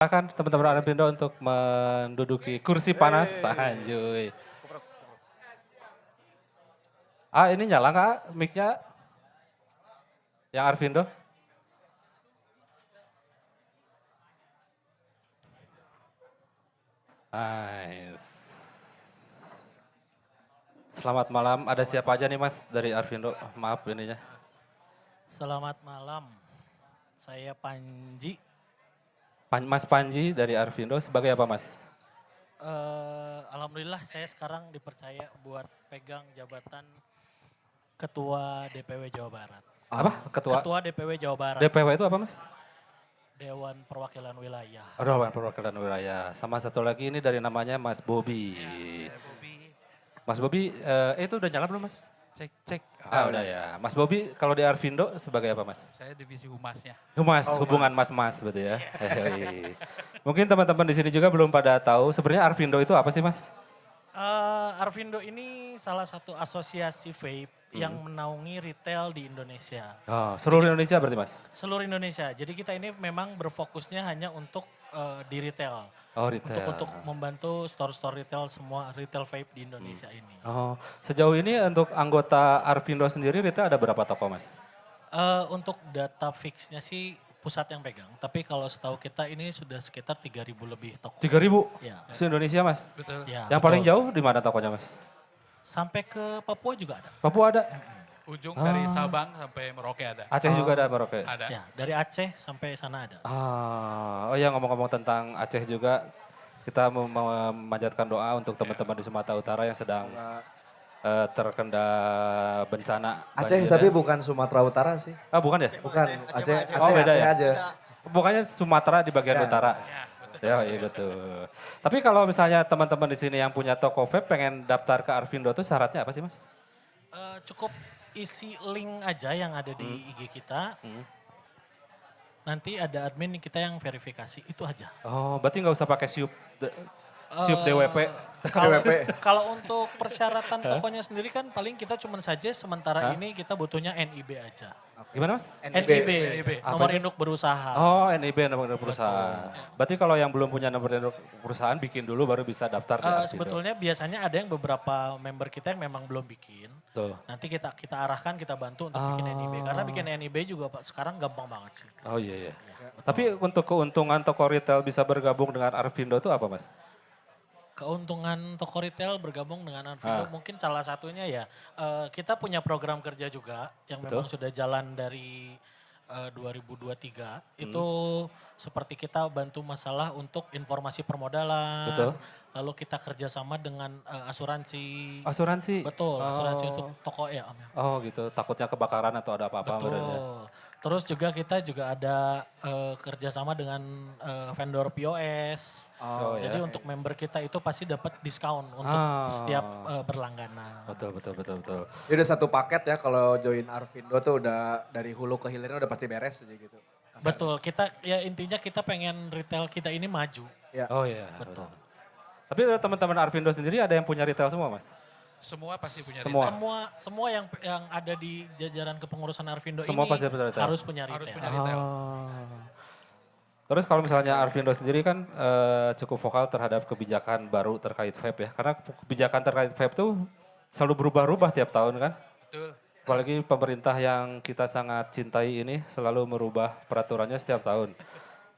Silakan teman-teman Arvindo untuk menduduki kursi panas. Anjuy. Ini nyala nggak mic-nya? Yang Arvindo? Nice. Selamat malam, ada siapa aja nih Mas dari Arvindo? Maaf ininya. Selamat malam, saya Panji. Mas Panji dari Arvindo sebagai apa Mas? Alhamdulillah saya sekarang dipercaya buat pegang jabatan Ketua DPW Jawa Barat. Apa? Ketua DPW Jawa Barat, DPW itu apa Mas? Dewan Perwakilan Wilayah. Dewan Perwakilan Wilayah. Sama satu lagi ini dari namanya Mas Bobi. Mas Bobi, itu udah nyala belum Mas? Cek. Udah ya. Mas Bobi kalau di Arvindo sebagai apa Mas? Saya divisi humasnya. Humas, hubungan mas-mas betul ya. Mungkin teman-teman di sini juga belum pada tahu sebenarnya Arvindo itu apa sih Mas? Arvindo ini salah satu asosiasi vape yang menaungi retail di Indonesia. Oh, seluruh Indonesia berarti Mas? Seluruh Indonesia. Jadi kita ini memang berfokusnya hanya untuk di retail. Oh retail. Untuk membantu store-store retail semua retail vape di Indonesia ini. Oh, sejauh ini untuk anggota Arvindo sendiri retail ada berapa toko Mas? Untuk data fixnya sih pusat yang pegang. Tapi kalau setahu kita ini sudah sekitar 3.000 lebih toko. 3.000? Ya. Se-Indonesia Mas? Betul. Ya, Yang paling jauh di mana tokonya Mas? sampai ke Papua juga ada. Papua ada? Ujung dari Sabang sampai Merauke ada. Aceh juga ada Merauke? Ada. Ya, dari Aceh sampai sana ada. Oh ya ngomong-ngomong tentang Aceh juga, kita memanjatkan doa untuk teman-teman di Sumatera Utara yang sedang terkena bencana. Aceh banjir tapi ya. bukan Sumatera Utara sih. Bukan ya? Bukan, Aceh, Oh, beda Aceh ya? aja. Bukannya Sumatera di bagian Ya. utara. Ya, iya betul. Tapi kalau misalnya teman-teman di sini yang punya toko vape pengen daftar ke Arvindo tuh syaratnya apa sih Mas? Cukup isi link aja yang ada di IG kita. Nanti ada admin kita yang verifikasi, itu aja. Oh, berarti nggak usah pakai siup DWP. Kalau untuk persyaratan tokonya sendiri kan paling kita cuma saja sementara ini kita butuhnya NIB aja. Gimana Mas? NIB, Apa nomor itu? induk berusaha. Oh, NIB nomor induk perusahaan. Berarti kalau yang belum punya nomor induk perusahaan bikin dulu baru bisa daftar di Arvindo. Sebetulnya biasanya ada yang beberapa member kita yang memang belum bikin. Tuh. Nanti kita arahkan, kita bantu untuk bikin NIB. Karena bikin NIB juga Pak, sekarang gampang banget sih. Oh iya. Tapi untuk keuntungan toko retail bisa bergabung dengan Arvindo itu apa Mas? Keuntungan toko retail bergabung dengan Arvindo mungkin salah satunya ya kita punya program kerja juga yang memang sudah jalan dari 2023 itu seperti kita bantu masalah untuk informasi permodalan. Betul. Lalu kita kerjasama dengan asuransi. Asuransi? Betul, asuransi untuk toko ya Om ya. Oh gitu, takutnya kebakaran atau ada apa-apa. Betul. Terus juga kita juga ada kerjasama dengan vendor POS. Jadi untuk member kita itu pasti dapat diskon untuk setiap berlangganan. Betul. Jadi udah satu paket ya kalau join Arvindo tuh udah dari hulu ke hilirnya udah pasti beres aja gitu. Betul, kita ya intinya kita pengen retail kita ini maju. Ya. Oh iya. Betul. Tapi teman-teman Arvindo sendiri ada yang punya retail semua Mas? Semua pasti punya Semua. Semua yang ada di jajaran kepengurusan Arvindo Semua ini pasti punya retail. harus punya retail. Harus punya retail. Terus kalau misalnya Arvindo sendiri kan cukup vokal terhadap kebijakan baru terkait vape ya. Karena kebijakan terkait vape tuh selalu berubah-ubah tiap tahun kan. Betul. Apalagi pemerintah yang kita sangat cintai ini selalu merubah peraturannya setiap tahun.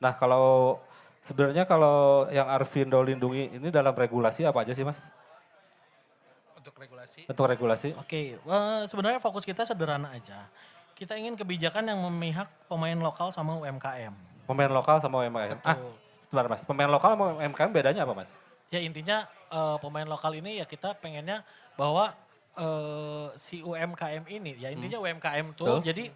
Nah kalau sebenarnya kalau yang Arvindo lindungi ini dalam regulasi apa aja sih Mas? Untuk regulasi. Untuk regulasi? Oke, sebenarnya fokus kita sederhana aja. Kita ingin kebijakan yang memihak pemain lokal sama UMKM. Pemain lokal sama UMKM. Sebentar Mas, pemain lokal sama UMKM bedanya apa Mas? Ya intinya pemain lokal ini ya kita pengennya bahwa si UMKM ini, ya intinya UMKM tuh jadi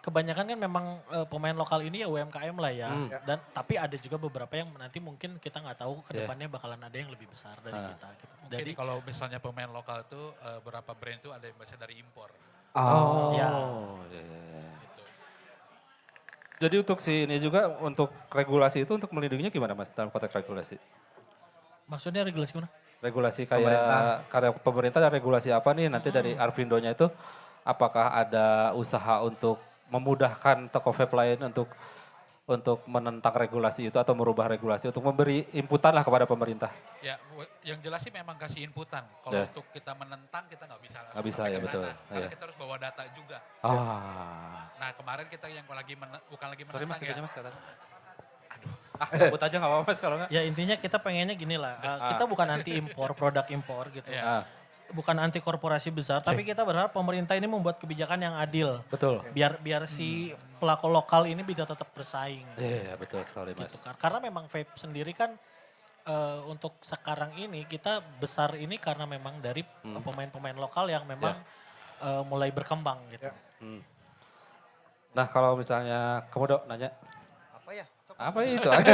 kebanyakan kan memang pemain lokal ini ya UMKM lah ya. Dan tapi ada juga beberapa yang nanti mungkin kita nggak tahu ke depannya bakalan ada yang lebih besar dari kita. Gitu. Jadi kalau misalnya pemain lokal itu berapa brand itu ada yang berasal dari impor. Ya. Iya. Jadi untuk si ini juga untuk regulasi itu untuk melindunginya gimana Mas dalam konteks regulasi? Maksudnya regulasi mana? Regulasi kayak pemerintah ada regulasi apa nih nanti dari Arvindonya itu apakah ada usaha untuk memudahkan toko vape lain untuk untuk menentang regulasi itu atau merubah regulasi untuk memberi inputan lah kepada pemerintah? Ya, yang jelas sih memang kasih inputan. Kalau Ya. untuk kita menentang kita nggak bisa. Nggak bisa, sampai ya, ke betul. sana. Karena Iya. kita harus bawa data juga. Ah. Nah kemarin kita yang bukan lagi Sorry mas, menentang itunya ya. mas katanya. Cabut aja gak apa-apa mas kalau nggak. Ya intinya kita pengennya gini lah, kita bukan anti impor, produk impor gitu. Ya. Ah, Bukan anti korporasi besar, tapi kita berharap pemerintah ini membuat kebijakan yang adil. betul. Biar si pelaku lokal ini bisa tetap bersaing. Iya betul sekali mas. Gitu kan. Karena memang vape sendiri kan untuk sekarang ini kita besar ini karena memang dari pemain-pemain lokal yang memang mulai berkembang gitu. Nah kalau misalnya kamu Dok nanya, Apa ya? apa itu? Aku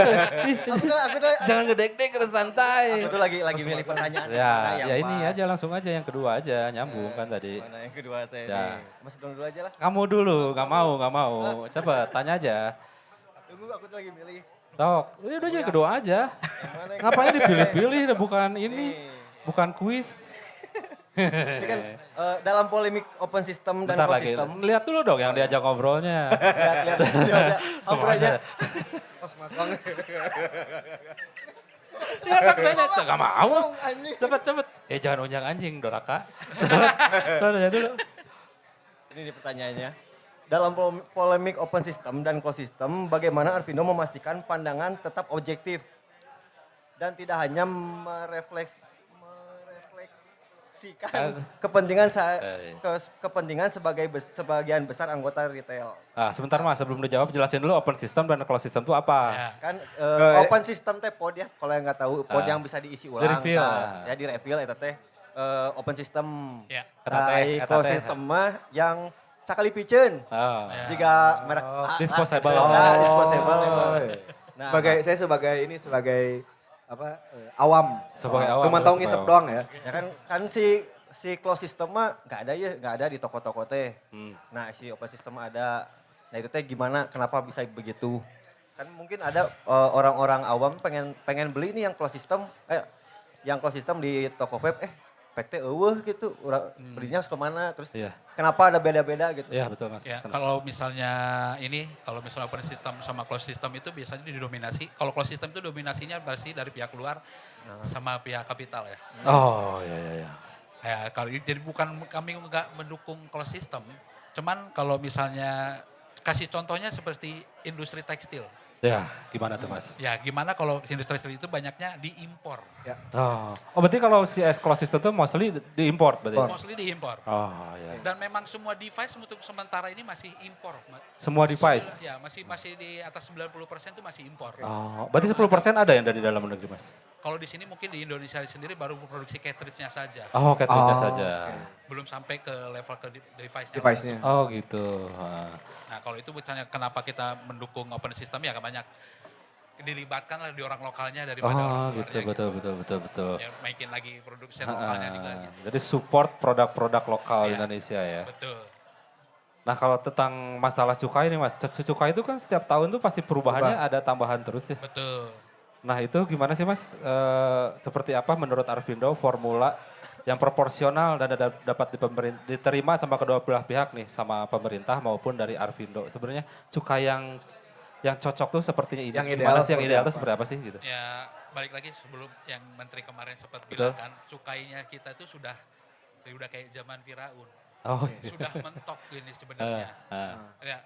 tuh Jangan ngedek-dek, harus santai. aku tuh lagi milih pertanyaan. mana Ya, yang ya ini pas. aja langsung aja yang kedua aja nyambung kan tadi. Mana yang kedua teh? Ya. Mas dulu aja lah. Kamu dulu, nggak mau. Coba tanya aja. Tunggu aku tuh lagi milih. Tok, ya udah aja kedua aja. Yang mana yang Ngapain dipilih-pilih? Bukan ini, bukan kuis. ini kan dalam polemik open system dan Bentar closed lagi, system. lihat dulu dong yang diajak ngobrolnya. Lihat. Aku aja. Dia kan nanya, gak mau. Ngomong, anjing. Cepet. Jangan unjang anjing, Doraka. Nanya dulu. Ini pertanyaannya. Dalam polemik open system dan closed system, bagaimana Arvindo memastikan pandangan tetap objektif dan tidak hanya merefleksikan kepentingan sebagian besar anggota retail. Ah, sebentar mas, sebelum dijawab jelasin dulu open system dan closed system itu apa. Ya. Kan open system teh pod ya, kalau yang nggak tahu pod yang bisa diisi ulang. Di-refill. Tah. Ya di refill eta teh open system. Ya. Eta teh, Closed system mah yang sakali piceun. Ah. Ya. Jika merek Disposable. disposable. Nah, Sebagai apa awam. Sebagai awam, Cuma tahu sebagai ngisep awam. doang ya. ya kan si closed system mah nggak ada di toko-toko teh. Nah, si open system ada. Nah, itu teh gimana kenapa bisa begitu? Kan mungkin ada orang-orang awam pengen beli nih yang closed system di toko web pek teh eueuh gitu. Belinya harus kemana? Terus Iya. kenapa ada beda-beda gitu? Iya betul mas. Ya, kalau misalnya open system sama closed system itu biasanya didominasi. Kalau closed system itu dominasinya berarti dari pihak luar sama pihak kapital ya. Oh iya. Ya, kalau jadi bukan kami nggak mendukung closed system. Cuman kalau misalnya kasih contohnya seperti industri tekstil. Ya gimana tuh mas? Ya, gimana kalau industri tekstil itu banyaknya diimpor. Oh berarti kalau si closed system itu mostly diimport berarti? Mostly diimpor. Oh iya. Dan memang semua device untuk sementara ini masih impor. Semua device? Ya, masih di atas 90% itu masih impor. Oh, berarti 10% ada yang dari dalam negeri mas? Kalau di sini mungkin di Indonesia sendiri baru produksi cartridge-nya saja. Oh cartridge saja. Belum sampai ke level ke device-nya. Device-nya. Oh gitu. Nah, kalau itu misalnya kenapa kita mendukung open system ya banyak dilibatkan lah di orang lokalnya daripada orang Oh luarnya gitu, betul. Ya, makin lagi produksi lokalnya juga gitu. Jadi support produk-produk lokal Iya. Indonesia ya. Betul. Nah kalau tentang masalah cukai nih mas, cukai itu kan setiap tahun tuh pasti perubahannya ada tambahan terus ya. Betul. Nah itu gimana sih mas, seperti apa menurut Arvindo formula yang proporsional dan dapat diterima sama kedua belah pihak nih, sama pemerintah maupun dari Arvindo. Sebenarnya cukai yang cocok tuh sepertinya ini. Yang Gimana ideal sih yang seperti ideal apa? tuh seperti apa sih gitu? Ya, balik lagi sebelum yang menteri kemarin sempat Betul. bilang kan, cukainya kita itu sudah kayak zaman Firaun. Oh iya. Sudah mentok ini sebenarnya. Ya,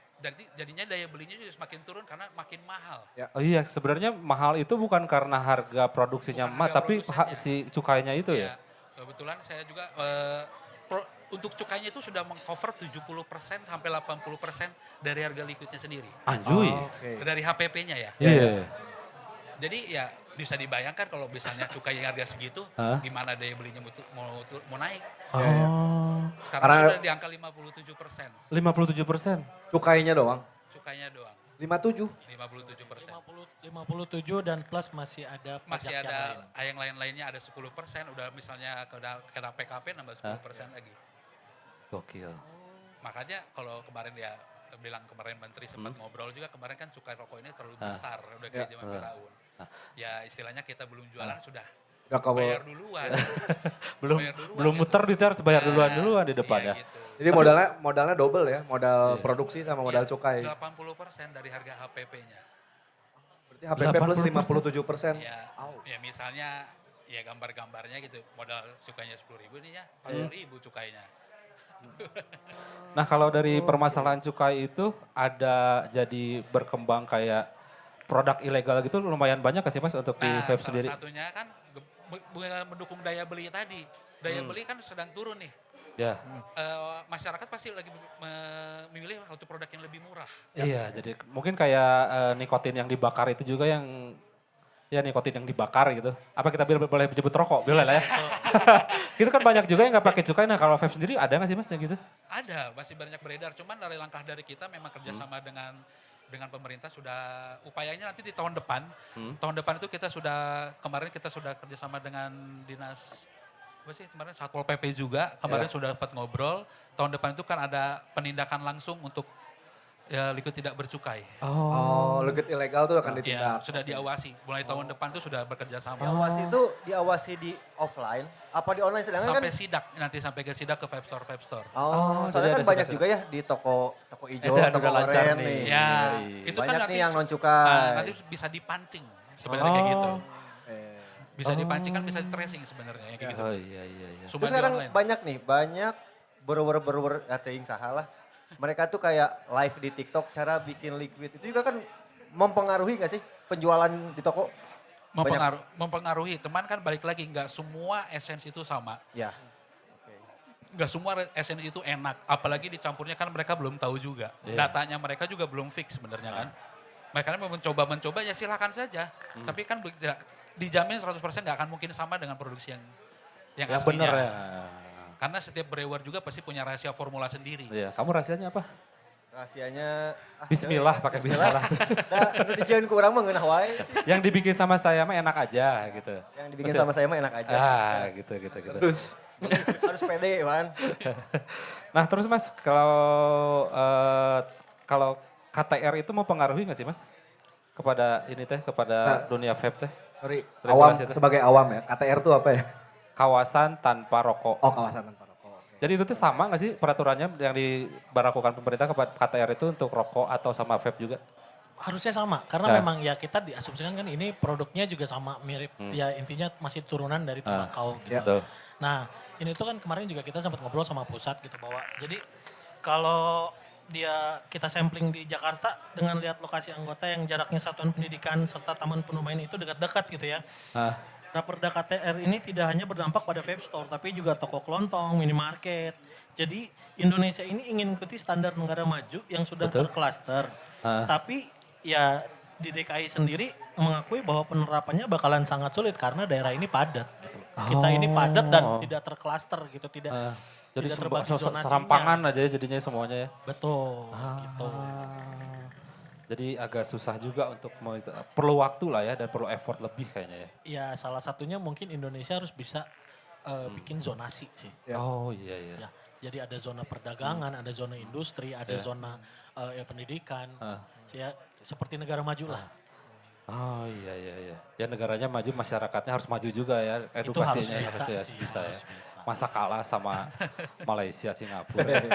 jadinya daya belinya juga semakin turun karena makin mahal. Oh iya, sebenarnya mahal itu bukan karena harga produksinya Bukan mah, harga tapi produsennya. si cukainya itu ya. Kebetulan saya juga untuk cukainya itu sudah mengcover 70% sampai 80% dari harga liquidnya sendiri. Anjuy. Dari HPP-nya ya. Iya. Jadi ya bisa dibayangkan kalau misalnya cukai harga segitu, gimana daya belinya mau naik. Oh, Karena sudah di angka 57%. 57%. Cukainya doang. Cukainya doang, 57. 57%. 57 dan plus masih ada pajak Masih yang ada lain. yang lain-lainnya ada 10%, udah misalnya kena PKP nambah 10% lagi. Gokil. Makanya kalau kemarin dia bilang kemarin menteri sempat ngobrol juga, kemarin kan cukai rokok ini terlalu besar, udah kayak zaman Firaun. Ya istilahnya kita belum jualan sudah Udah kamu. bayar duluan. Bayar duluan belum gitu. muter dia harus bayar duluan di depan Iya ya. gitu. Jadi modalnya double ya, modal produksi sama modal cukai. 80% dari harga HPP-nya. HPP plus 57%. Ya, ya misalnya ya gambar-gambarnya gitu, modal cukainya 10.000 nih ya, 40.000 cukainya. Nah kalau dari permasalahan cukai itu ada jadi berkembang kayak produk ilegal gitu lumayan banyak gak sih Mas untuk di Nah, vape salah sendiri? satunya kan mendukung daya beli tadi. Daya beli kan sedang turun nih. Ya, Masyarakat pasti lagi memilih satu produk yang lebih murah. iya jadi mungkin kayak nikotin yang dibakar itu juga yang ya nikotin yang dibakar gitu. Apa kita boleh menyebut rokok? Boleh lah ya. Itu kan banyak juga yang gak pakai cukai. Nah kalau vape sendiri ada gak sih Mas yang gitu? Ada, masih banyak beredar. Cuman dari langkah dari kita memang kerjasama dengan pemerintah sudah upayanya nanti di tahun depan. Tahun depan itu kemarin kita sudah kerjasama dengan dinas apa sih kemarin Satpol PP juga. Kemarin sudah dapat ngobrol. Tahun depan itu kan ada penindakan langsung untuk ya, liquid tidak bercukai. Oh, liquid ilegal tuh akan Ya, ditindak. sudah diawasi. Mulai tahun depan itu sudah bekerja sama. Diawasi itu diawasi di offline, apa di online sedangkan Sampai kan? sidak, nanti sampai ke sidak ke vape store. Oh, jadi soalnya kan ada banyak sidak. juga ya di toko hijau, Edan toko udah lancar oranye nih. nih. Ya, Iya. itu Banyak kan nih nanti yang non cukai. nanti bisa dipancing sebenarnya kayak gitu. Bisa dipancing kan bisa di tracing sebenarnya kayak gitu. Oh iya iya iya. Terus Cuma di sekarang online. banyak berwer ya teuing salah. Mereka tuh kayak live di TikTok cara bikin liquid. Itu juga kan mempengaruhi gak sih penjualan di toko? Mempengaruhi, teman kan balik lagi nggak semua esensi itu sama. Ya. Nggak semua esensi itu enak, apalagi dicampurnya kan mereka belum tahu juga. Datanya mereka juga belum fix sebenarnya kan. Mereka kan mencoba ya silakan saja. Tapi kan tidak dijamin 100% nggak akan mungkin sama dengan produksi yang Yang aslinya. bener ya. Karena setiap brewer juga pasti punya rahasia formula sendiri. Iya, kamu rahasianya apa? Rahasianya Bismillah, pakai bismillah. Udah dijauhin ke orang mah ngeunah wae sih. Yang dibikin sama saya mah enak aja gitu. Yang dibikin sama saya mah enak aja. Gitu. Terus Harus pede, Wan. Nah terus Mas, kalau KTR itu mempengaruhi nggak sih Mas? Kepada ini teh, kepada dunia vape teh? sorry, Regulasi itu. sebagai awam ya. KTR tuh apa ya? Kawasan tanpa rokok. Oh, kawasan tanpa rokok. Oke. Jadi itu tuh sama nggak sih peraturannya yang diberlakukan pemerintah kepada KTR itu untuk rokok atau sama vape juga? Harusnya sama, karena Nah. memang ya kita diasumsikan kan ini produknya juga sama mirip, ya intinya masih turunan dari tembakau gitu. Betul. Nah ini tuh kan kemarin juga kita sempat ngobrol sama pusat gitu bahwa jadi kalau kita sampling di Jakarta dengan lihat lokasi anggota yang jaraknya satuan pendidikan serta taman penuh main itu dekat-dekat gitu ya. Ah, Raperda KTR ini tidak hanya berdampak pada vape store, tapi juga toko kelontong, minimarket. Jadi Indonesia ini ingin mengikuti standar negara maju yang sudah Betul. terklaster. Ah. Tapi ya di DKI sendiri mengakui bahwa penerapannya bakalan sangat sulit karena daerah ini padat. Gitu. Kita ini padat dan tidak terklaster gitu, tidak jadi tidak terbagi zonasinya. serampangan aja ya jadinya semuanya ya. Betul, gitu. Jadi agak susah juga untuk perlu waktu lah ya dan perlu effort lebih kayaknya ya. Ya salah satunya mungkin Indonesia harus bisa bikin zonasi sih. Oh iya iya. Ya, jadi ada zona perdagangan, ada zona industri, ada zona pendidikan. Ya, seperti negara maju lah. Oh iya iya iya. Ya negaranya maju, masyarakatnya harus maju juga ya. Itu harus Edukasinya bisa ya, sih, bisa harus ya. bisa. Masa kalah sama Malaysia, Singapura.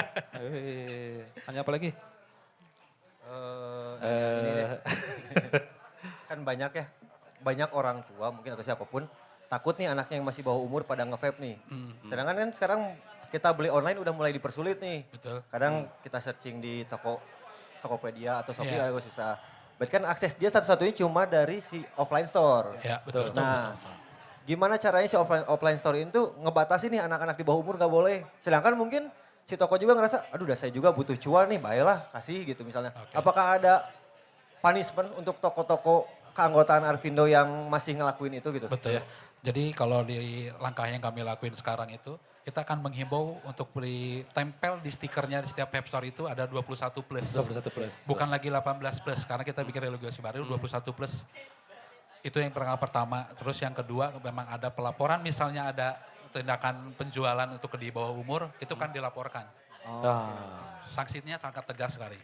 Hanya apa lagi? Ini deh. Kan banyak ya, banyak orang tua mungkin atau siapapun takut nih anaknya yang masih bawah umur pada nge-vape nih. Sedangkan kan sekarang kita beli online udah mulai dipersulit nih. Betul. Kadang kita searching di Tokopedia atau Shopee Iya. agak susah. Berarti kan akses dia satu-satunya cuma dari si offline store. Ya, betul. Nah, gimana caranya si offline store itu ngebatasi nih anak-anak di bawah umur gak boleh. Sedangkan mungkin si toko juga ngerasa, aduh udah saya juga butuh cuan nih, baiklah kasih gitu misalnya. Oke. Apakah ada punishment untuk toko-toko keanggotaan Arvindo yang masih ngelakuin itu gitu? Betul. Jadi kalau di langkah yang kami lakuin sekarang itu, kita akan menghimbau untuk beli tempel di stikernya di setiap vape store itu ada 21 plus. 21 plus. Bukan lagi 18 plus, karena kita bikin regulasi baru 21 plus. Itu yang pertama. Terus yang kedua memang ada pelaporan, misalnya ada tindakan penjualan untuk di bawah umur, itu kan dilaporkan. Sanksinya sangat tegas sekali.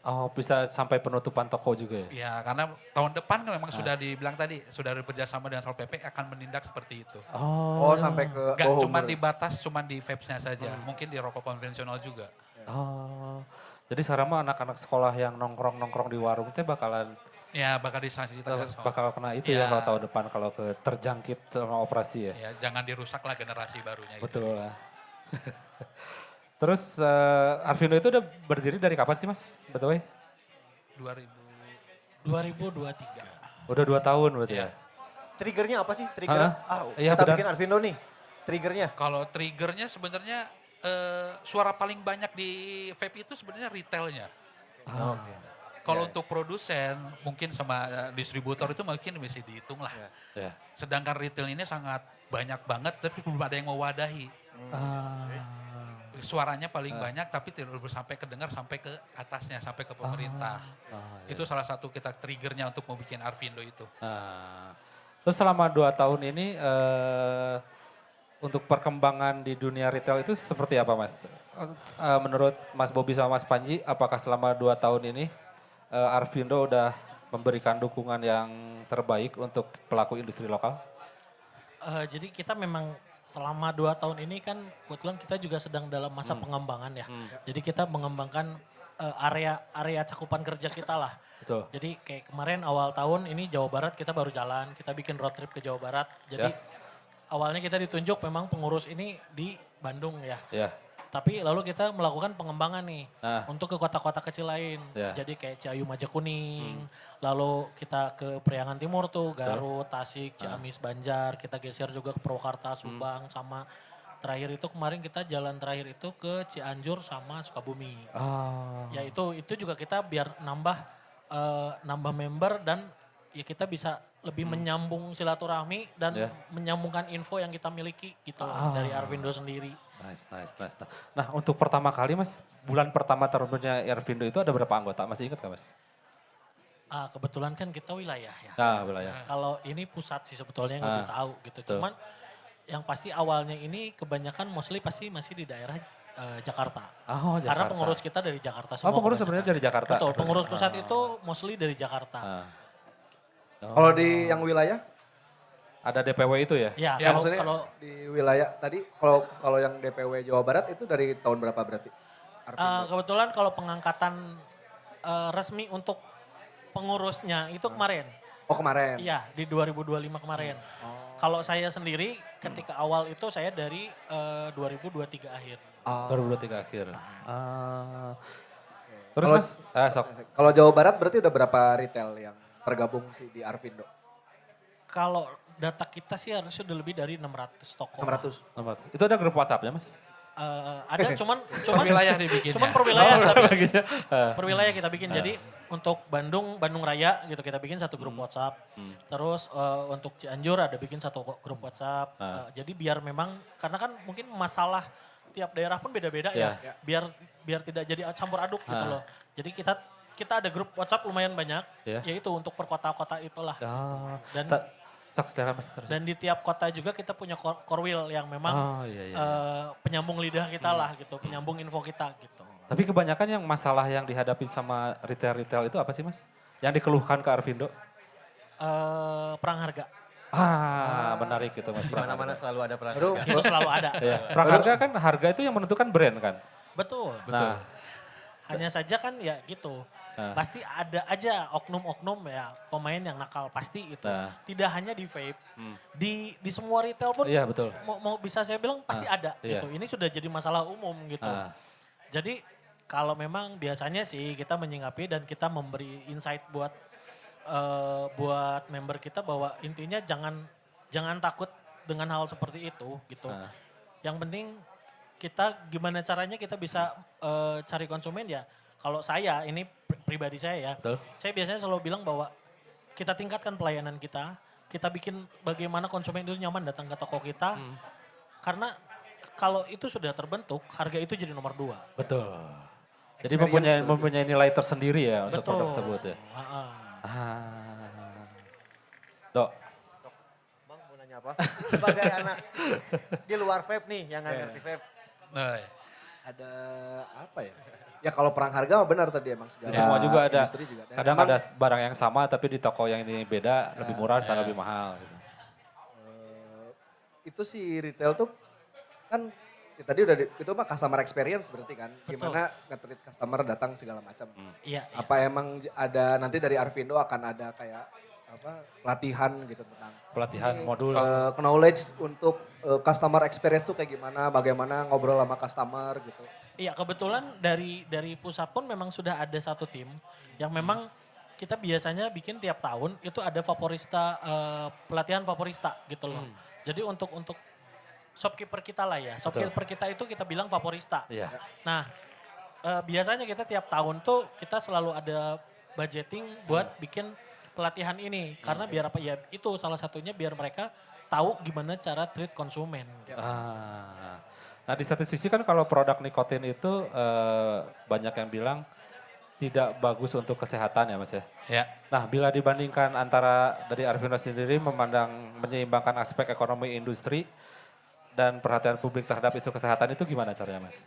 Oh bisa sampai penutupan toko juga ya? Ya karena tahun depan kan memang sudah dibilang tadi, sudah bekerjasama dengan Satpol PP akan menindak seperti itu. Oh, sampai ke Gak bawah cuma umur. dibatas, cuma di vapes-nya saja. Mungkin di rokok konvensional juga. Oh, jadi sekarang mah anak-anak sekolah yang nongkrong-nongkrong di warung itu bakalan Ya bakal disanksi tegas. bakal kena itu ya kalau tahun depan kalau terjangkit sama operasi ya. Ya, jangan dirusak lah generasi barunya itu. Betul lah. Terus Arvindo itu udah berdiri dari kapan sih Mas? Betul 2000. 2023. Udah 2 tahun berarti ya? Triggernya apa sih? Trigger, Iya, kita benar. bikin Arvindo nih. Triggernya. Kalau triggernya sebenarnya suara paling banyak di vape itu sebenarnya retailnya. Oke. Kalau untuk produsen mungkin sama distributor itu mungkin masih dihitung lah. Ya. Sedangkan retail ini sangat banyak banget tapi belum ada yang mewadahi. Suaranya paling banyak tapi tidak sampai kedengar sampai ke atasnya, sampai ke pemerintah. Itu salah satu kita triggernya untuk membuat Arvindo itu. Nah, terus selama 2 tahun ini untuk perkembangan di dunia retail itu seperti apa Mas? Menurut Mas Bobby sama Mas Panji, apakah selama 2 tahun ini Arvindo udah memberikan dukungan yang terbaik untuk pelaku industri lokal? Jadi kita memang selama 2 tahun ini kan kebetulan kita juga sedang dalam masa pengembangan ya. Jadi kita mengembangkan area cakupan kerja kita lah. Betul. Jadi kayak kemarin awal tahun ini Jawa Barat kita baru jalan, kita bikin road trip ke Jawa Barat. Jadi awalnya kita ditunjuk memang pengurus ini di Bandung ya. Ya. Tapi lalu kita melakukan pengembangan nih untuk ke kota-kota kecil lain. Ya. Jadi kayak Ciayu Majakuning, lalu kita ke Priangan Timur tuh, Garut, Tasik, Ciamis, Banjar. Kita geser juga ke Purwakarta, Subang, sama terakhir itu kemarin kita jalan terakhir itu ke Cianjur sama Sukabumi. Ya itu juga kita biar nambah member dan ya kita bisa lebih menyambung silaturahmi dan menyambungkan info yang kita miliki gitu loh dari Arvindo sendiri. Nice. Nah untuk pertama kali Mas, bulan pertama terbentuknya Arvindo itu ada berapa anggota? Masih ingat gak Mas? Kebetulan kan kita wilayah ya. Nah wilayah. Kalau ini pusat sih sebetulnya yang lebih tahu gitu. Cuman yang pasti awalnya ini kebanyakan mostly pasti masih di daerah Jakarta. Oh, Jakarta. Karena pengurus kita dari Jakarta semua. Pengurus kebanyakan. sebenarnya dari Jakarta? Betul, pengurus pusat itu mostly dari Jakarta. Kalau di yang wilayah? Ada DPW itu ya? Ya, Ya, maksudnya kalau di wilayah tadi kalau yang DPW Jawa Barat itu dari tahun berapa berarti? kebetulan kalau pengangkatan resmi untuk pengurusnya itu kemarin. Oh kemarin. Iya, di 2025 kemarin. Kalau saya sendiri ketika awal itu saya dari 2023 akhir. 2023 akhir. Terus Kalau- Mas, sok. Kalau Jawa Barat berarti udah berapa retail yang tergabung sih di Arvindo? Kalau data kita sih harusnya udah lebih dari 600 toko. 600. Nomor. Itu ada grup WhatsApp-nya Mas? Ada cuman Wilayah dibikinnya. cuman per wilayah Bagisnya. per wilayah kita bikin. Jadi untuk Bandung Raya gitu kita bikin satu grup WhatsApp. Terus untuk Cianjur ada bikin satu grup WhatsApp. Jadi biar memang karena kan mungkin masalah tiap daerah pun beda-beda ya. Biar tidak jadi campur aduk gitu loh. Jadi kita ada grup WhatsApp lumayan banyak. Yaitu untuk per kota-kota itulah. Dan Sok silakan Mas. Terus. dan di tiap kota juga kita punya korwil yang memang penyambung lidah kita lah gitu, penyambung info kita gitu. Tapi kebanyakan yang masalah yang dihadapi sama retail-retail itu apa sih Mas? Yang dikeluhkan ke Arvindo? Perang harga. Menarik gitu Mas. Di mana-mana selalu ada perang. Aduh, Itu selalu ada. Perang harga kan harga itu yang menentukan brand kan? Betul. Nah, Hanya saja kan ya gitu. Pasti ada aja oknum-oknum ya pemain yang nakal pasti itu. Tidak hanya di vape, di semua retail pun iya betul. mau bisa saya bilang pasti ada iya. gitu. Ini sudah jadi masalah umum gitu. Jadi kalau memang biasanya sih kita menyinggapi dan kita memberi insight buat member kita bahwa intinya jangan takut dengan hal seperti itu gitu. Yang penting kita gimana caranya kita bisa cari konsumen ya. Kalau saya ini pribadi saya ya, saya biasanya selalu bilang bahwa kita tingkatkan pelayanan kita bikin bagaimana konsumen itu nyaman datang ke toko kita. Karena kalau itu sudah terbentuk, harga itu jadi nomor 2. Betul. Jadi mempunyai nilai tersendiri ya untuk produk tersebut ya. Dok. Bang mau nanya apa? Sebagai anak di luar vape nih yang nggak ngerti vape. Ada apa ya? Ya kalau perang harga mah benar tadi emang segala. Semua juga ada. Industri juga ada. Kadang Emang, ada barang yang sama tapi di toko yang ini beda, lebih murah, sana lebih mahal. Gitu. itu si retail tuh kan tadi udah itu mah customer experience berarti kan. Gimana nge-treat customer datang segala macam. Iya, iya. Apa emang ada nanti dari Arvindo akan ada kayak pelatihan gitu tentang Pelatihan modul. knowledge untuk customer experience tuh kayak gimana, bagaimana ngobrol sama customer gitu. Iya, kebetulan dari pusat pun memang sudah ada satu tim yang memang kita biasanya bikin tiap tahun itu ada vaporista, pelatihan vaporista gitu loh. Jadi untuk shopkeeper kita lah ya, shopkeeper kita itu kita bilang vaporista. Iya. Nah, biasanya kita tiap tahun tuh kita selalu ada budgeting buat bikin pelatihan ini. Karena biar apa ya, itu salah satunya biar mereka tahu gimana cara treat konsumen. Nah di satu sisi kan kalau produk nikotin itu banyak yang bilang tidak bagus untuk kesehatan ya Mas ya. Ya. Nah bila dibandingkan antara dari Arvindo sendiri menyeimbangkan aspek ekonomi industri dan perhatian publik terhadap isu kesehatan itu gimana caranya Mas?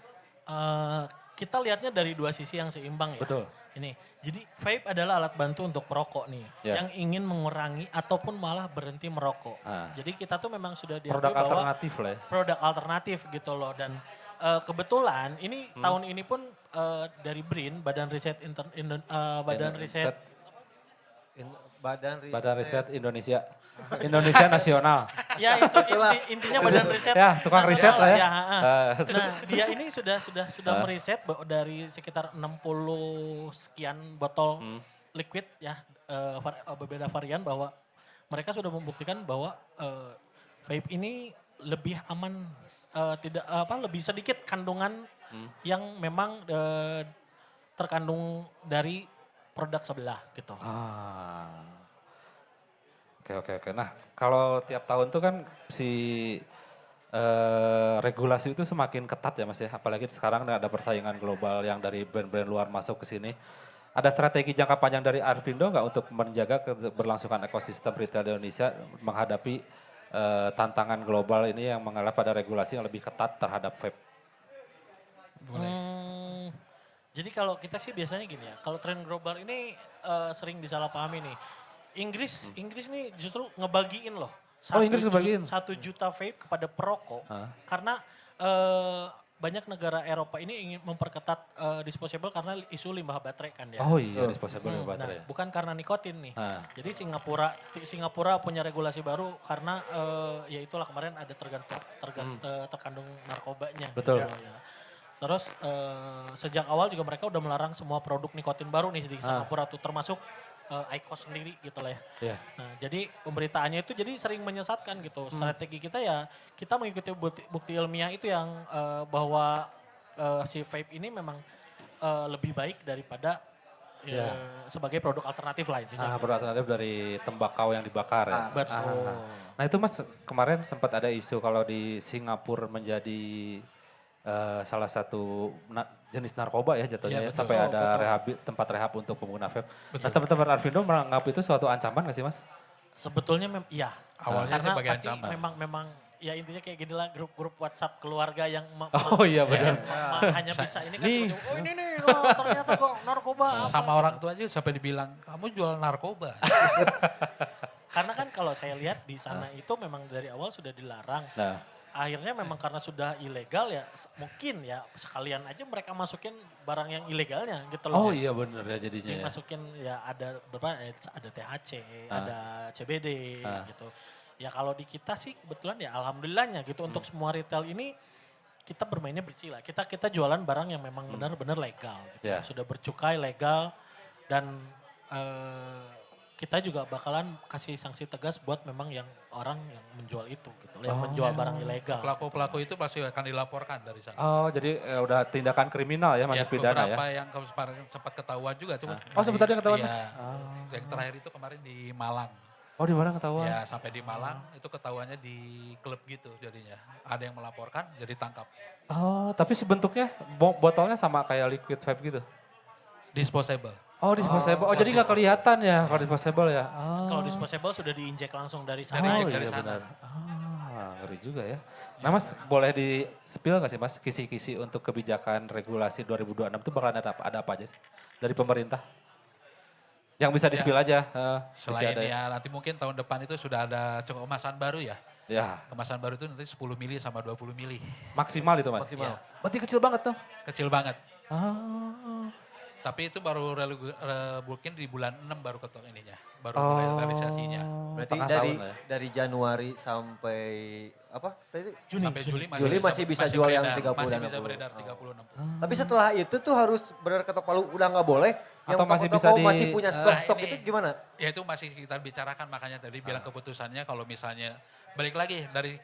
Kita lihatnya dari dua sisi yang seimbang ya. Betul. Ini, jadi vape adalah alat bantu untuk perokok nih, Ya. yang ingin mengurangi ataupun malah berhenti merokok. Jadi kita tuh memang sudah diakui Produk bahwa alternatif lah ya. produk alternatif gitu loh. Dan kebetulan ini tahun ini pun dari BRIN, Badan Riset Badan Riset Indonesia. Indonesia Nasional. Ya itu intinya Badan Riset. Ya, tukang riset lah ya. Nah dia ini sudah meriset dari sekitar 60 sekian botol liquid ya, berbeda varian, bahwa mereka sudah membuktikan bahwa vape ini lebih aman, lebih sedikit kandungan yang memang terkandung dari produk sebelah gitu. Oke. Nah, kalau tiap tahun tuh kan si regulasi itu semakin ketat ya Mas ya. Apalagi sekarang ada persaingan global yang dari brand-brand luar masuk ke sini. Ada strategi jangka panjang dari Arvindo nggak untuk menjaga keberlangsungan ekosistem retail di Indonesia menghadapi tantangan global ini yang mengarah pada regulasi yang lebih ketat terhadap vape? Jadi kalau kita sih biasanya gini ya, kalau tren global ini sering disalahpahami nih. Inggris nih justru ngebagiin loh. Inggris ngebagiin? 1 juta vape kepada perokok. Karena banyak negara Eropa ini ingin memperketat disposable karena isu limbah baterai kan ya. Oh iya, disposable baterai. Nah, bukan karena nikotin nih. Jadi Singapura punya regulasi baru karena ya itulah kemarin ada terkandung narkobanya. Betul. Gitu, ya. Terus sejak awal juga mereka udah melarang semua produk nikotin baru nih di Singapura tuh, termasuk IQOS sendiri gitu lah ya. Yeah. Nah jadi pemberitaannya itu jadi sering menyesatkan gitu. Strategi kita ya kita mengikuti bukti ilmiah itu yang bahwa si vape ini memang lebih baik daripada sebagai produk alternatif lah intinya. Produk alternatif dari tembakau yang dibakar ya. Betul. Nah itu Mas kemarin sempat ada isu kalau di Singapura menjadi salah satu jenis narkoba ya jatuhnya ya, sampai ada tempat rehab untuk pengguna vape. Nah teman-teman Arvindo menganggap itu suatu ancaman gak sih Mas? Sebetulnya iya. Awalnya karena sebagai pasti ancaman. memang ya intinya kayak gini lah, grup-grup WhatsApp keluarga yang Iya benar. hanya bisa ini kan oh ini nih ternyata kok narkoba. Sama orang tua aja sampai dibilang, kamu jual narkoba. Karena kan kalau saya lihat di sana itu memang dari awal sudah dilarang. Akhirnya memang karena sudah ilegal ya mungkin ya sekalian aja mereka masukin barang yang ilegalnya gitu loh. Oh iya benar ya jadinya ya. Masukin ya ada ada THC, ada CBD gitu. Ya kalau di kita sih kebetulan ya alhamdulillahnya gitu untuk semua retail ini kita bermainnya bersih lah. Kita jualan barang yang memang benar-benar legal gitu. Sudah bercukai legal dan kita juga bakalan kasih sanksi tegas buat memang yang orang yang menjual itu gitu, yang menjual barang ilegal. Pelaku-pelaku itu pasti akan dilaporkan dari sana. Oh jadi udah tindakan kriminal ya masuk pidana ya? Beberapa yang sempat ketahuan juga. sempat ada yang ketahuan Mas? Yang terakhir itu kemarin di Malang. Oh di mana ketahuan? Ya sampai di Malang itu ketahuannya di klub gitu jadinya. Ada yang melaporkan jadi tangkap. Oh tapi sebentuknya botolnya sama kayak liquid vape gitu? Disposable. Oh disposable, jadi nggak kelihatan ya kalau disposable ya? Kalau disposable sudah diinjek langsung dari sana. Dari sana. Ngeri juga ya. Nah Mas boleh di-spill nggak sih Mas kisi-kisi untuk kebijakan regulasi 2026 itu bakalan ada apa aja sih dari pemerintah? Yang bisa di-spill aja. Bisa Selain ada ya. ya nanti mungkin tahun depan itu sudah ada kemasan baru ya. Ya, Kemasan baru itu nanti 10 mili sama 20 mili. maksimal itu Mas. Maksimal. Berarti kecil banget tuh. Kecil banget. Ah. Tapi itu baru mungkin di bulan 6 baru ketok ininya. Baru Oh. mulai realisasinya. Berarti Tengah dari tahun lah ya. dari Januari sampai apa tadi? Sampai Juli Juli masih bisa jual yang 30 masih dan bisa 60. beredar 30 60. Tapi setelah itu tuh harus benar ketok palu udah nggak boleh. Yang Atau masih toko-toko bisa di- masih punya stok-stok Nah, itu ini- gimana? Ya itu masih kita bicarakan makanya tadi bilang keputusannya kalau misalnya balik lagi dari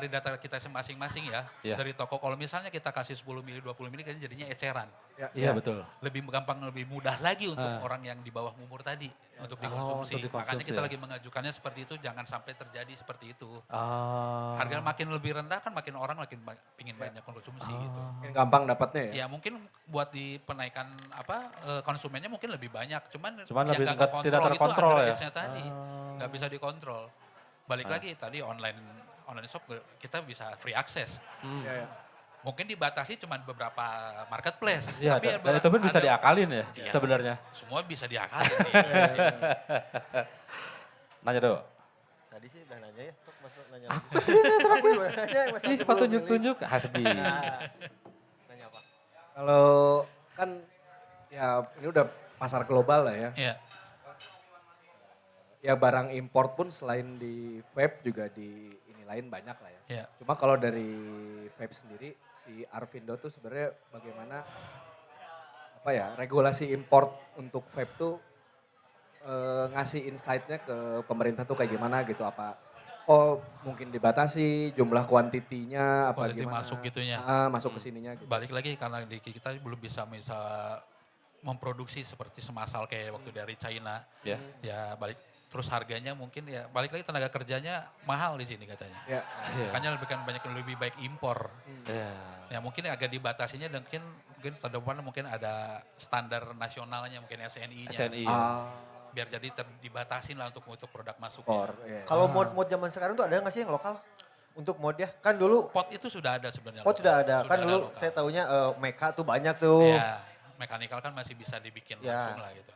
data kita masing-masing ya. Iya. Dari toko kalau misalnya kita kasih 10 mili 20 mili kayaknya jadinya eceran. Iya betul. Lebih gampang lebih mudah lagi untuk orang yang di bawah umur tadi untuk dikonsumsi. untuk dikonsumsi Makanya kita ya. lagi mengajukannya seperti itu jangan sampai terjadi seperti itu. Ah. Harga makin lebih rendah kan makin orang makin pingin banyak konsumsi gitu. Mungkin gampang dapatnya ya. Ya mungkin buat di penaikan konsumennya mungkin lebih banyak, cuman, Cuman yang lebih nggak tidak terkontrol itu ya? underage-nya tadi, nggak bisa dikontrol. Balik lagi tadi online shop kita bisa free access. Iya, iya. Mungkin dibatasi cuma beberapa marketplace, Iya, tapi dan itu pun bisa ada- diakalin ya Iya. sebenarnya. Semua bisa diakalin. Nanya dulu. Tadi sih udah nanya ya, sok masuk nanya. Aku juga nanya, masih Ih, sebelum Pak ini. tunjuk-tunjuk. Hasbi. Nanya apa? Kalau kan ya ini udah pasar global lah ya. Iya. Ya barang import pun selain di vape juga di ini lain banyak lah ya. Iya. Cuma kalau dari vape sendiri si Arvindo tuh sebenarnya bagaimana apa ya regulasi import untuk vape tuh ngasih insight-nya ke pemerintah tuh kayak gimana gitu apa mungkin dibatasi jumlah kuantitinya apa Quantity gimana masuk gitunya. masuk ke sininya gitu. Balik lagi karena di kita belum bisa memproduksi seperti semasal kayak waktu dari China. Ya. Ya balik terus harganya mungkin ya balik lagi tenaga kerjanya mahal di sini katanya. Ya. Makanya lebih baik impor. Ya. Ya mungkin agak dibatasinya dan mungkin tahun depan mungkin ada standar nasionalnya mungkin SNI-nya. SNI. Biar jadi dibatasin lah untuk produk masuk. Impor, iya. Kalau mod-mod zaman sekarang tuh ada nggak sih yang lokal? Untuk mod ya? Kan dulu Pot itu sudah ada sebenarnya. mod sudah ada. Kan dulu lokal. saya taunya Meka tuh banyak tuh. Ya, mekanikal kan masih bisa dibikin Ya. langsung lah gitu.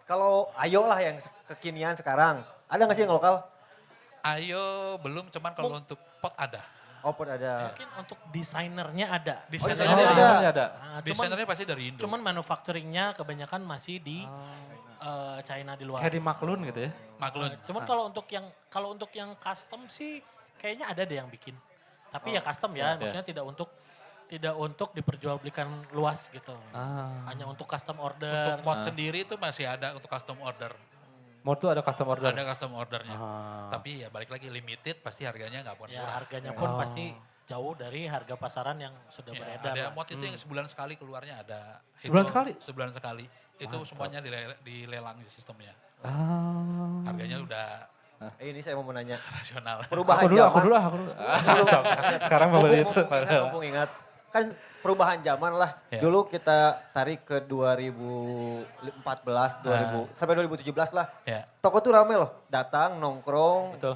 Kalau Ayo lah yang kekinian sekarang. Ada nggak sih yang lokal? Ayo belum cuman kalau untuk pot ada. Oh, pod ada. Mungkin untuk desainernya ada. Desainernya Oh, dari ada. ini ada. Nah, Desainernya pasti dari Indo. cuman manufacturingnya kebanyakan masih di China di luar. Kayak di Maklun gitu ya. Maklun. Cuman kalau untuk yang custom sih kayaknya ada deh yang bikin. Tapi ya custom ya, maksudnya tidak untuk diperjualbelikan luas gitu. Hanya untuk custom order. Untuk mod sendiri itu masih ada untuk custom order. Mod tuh ada custom order. Ada custom ordernya. Tapi ya balik lagi limited pasti harganya nggak pun Ya murah. harganya pun pasti jauh dari harga pasaran yang sudah Ya, beredar. ada lah. mod itu yang sebulan sekali keluarnya ada. Sebulan Itu sekali? Sebulan sekali. Itu semuanya dilelang sistemnya. Ah. Harganya udah Ini saya mau menanya. rasional. Perubahan Aku dulu, zaman. aku dulu. Sekarang mau beli itu. Mumpung ingat. Kan perubahan zaman lah. Ya. Dulu kita tarik ke 2014, 2000, sampai 2017 lah. Ya. Toko tuh rame loh. Datang, nongkrong. Betul.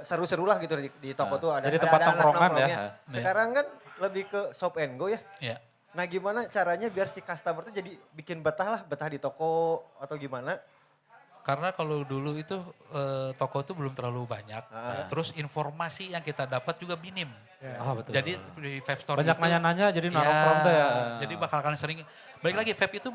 Seru-seru lah gitu di toko tuh. Ada, Jadi tempat ada anak tongkrongan ya. nongkrongnya. Sekarang kan lebih ke shop and go ya. Ya. Nah gimana caranya biar si customer tuh jadi bikin betah di toko atau gimana? Karena kalau dulu itu toko itu belum terlalu banyak. Terus informasi yang kita dapat juga minim. Ah betul. Jadi di vape store banyak itu, nanya-nanya jadi ya, nongkrong tuh ya. Jadi bakal kalian sering, balik lagi vape itu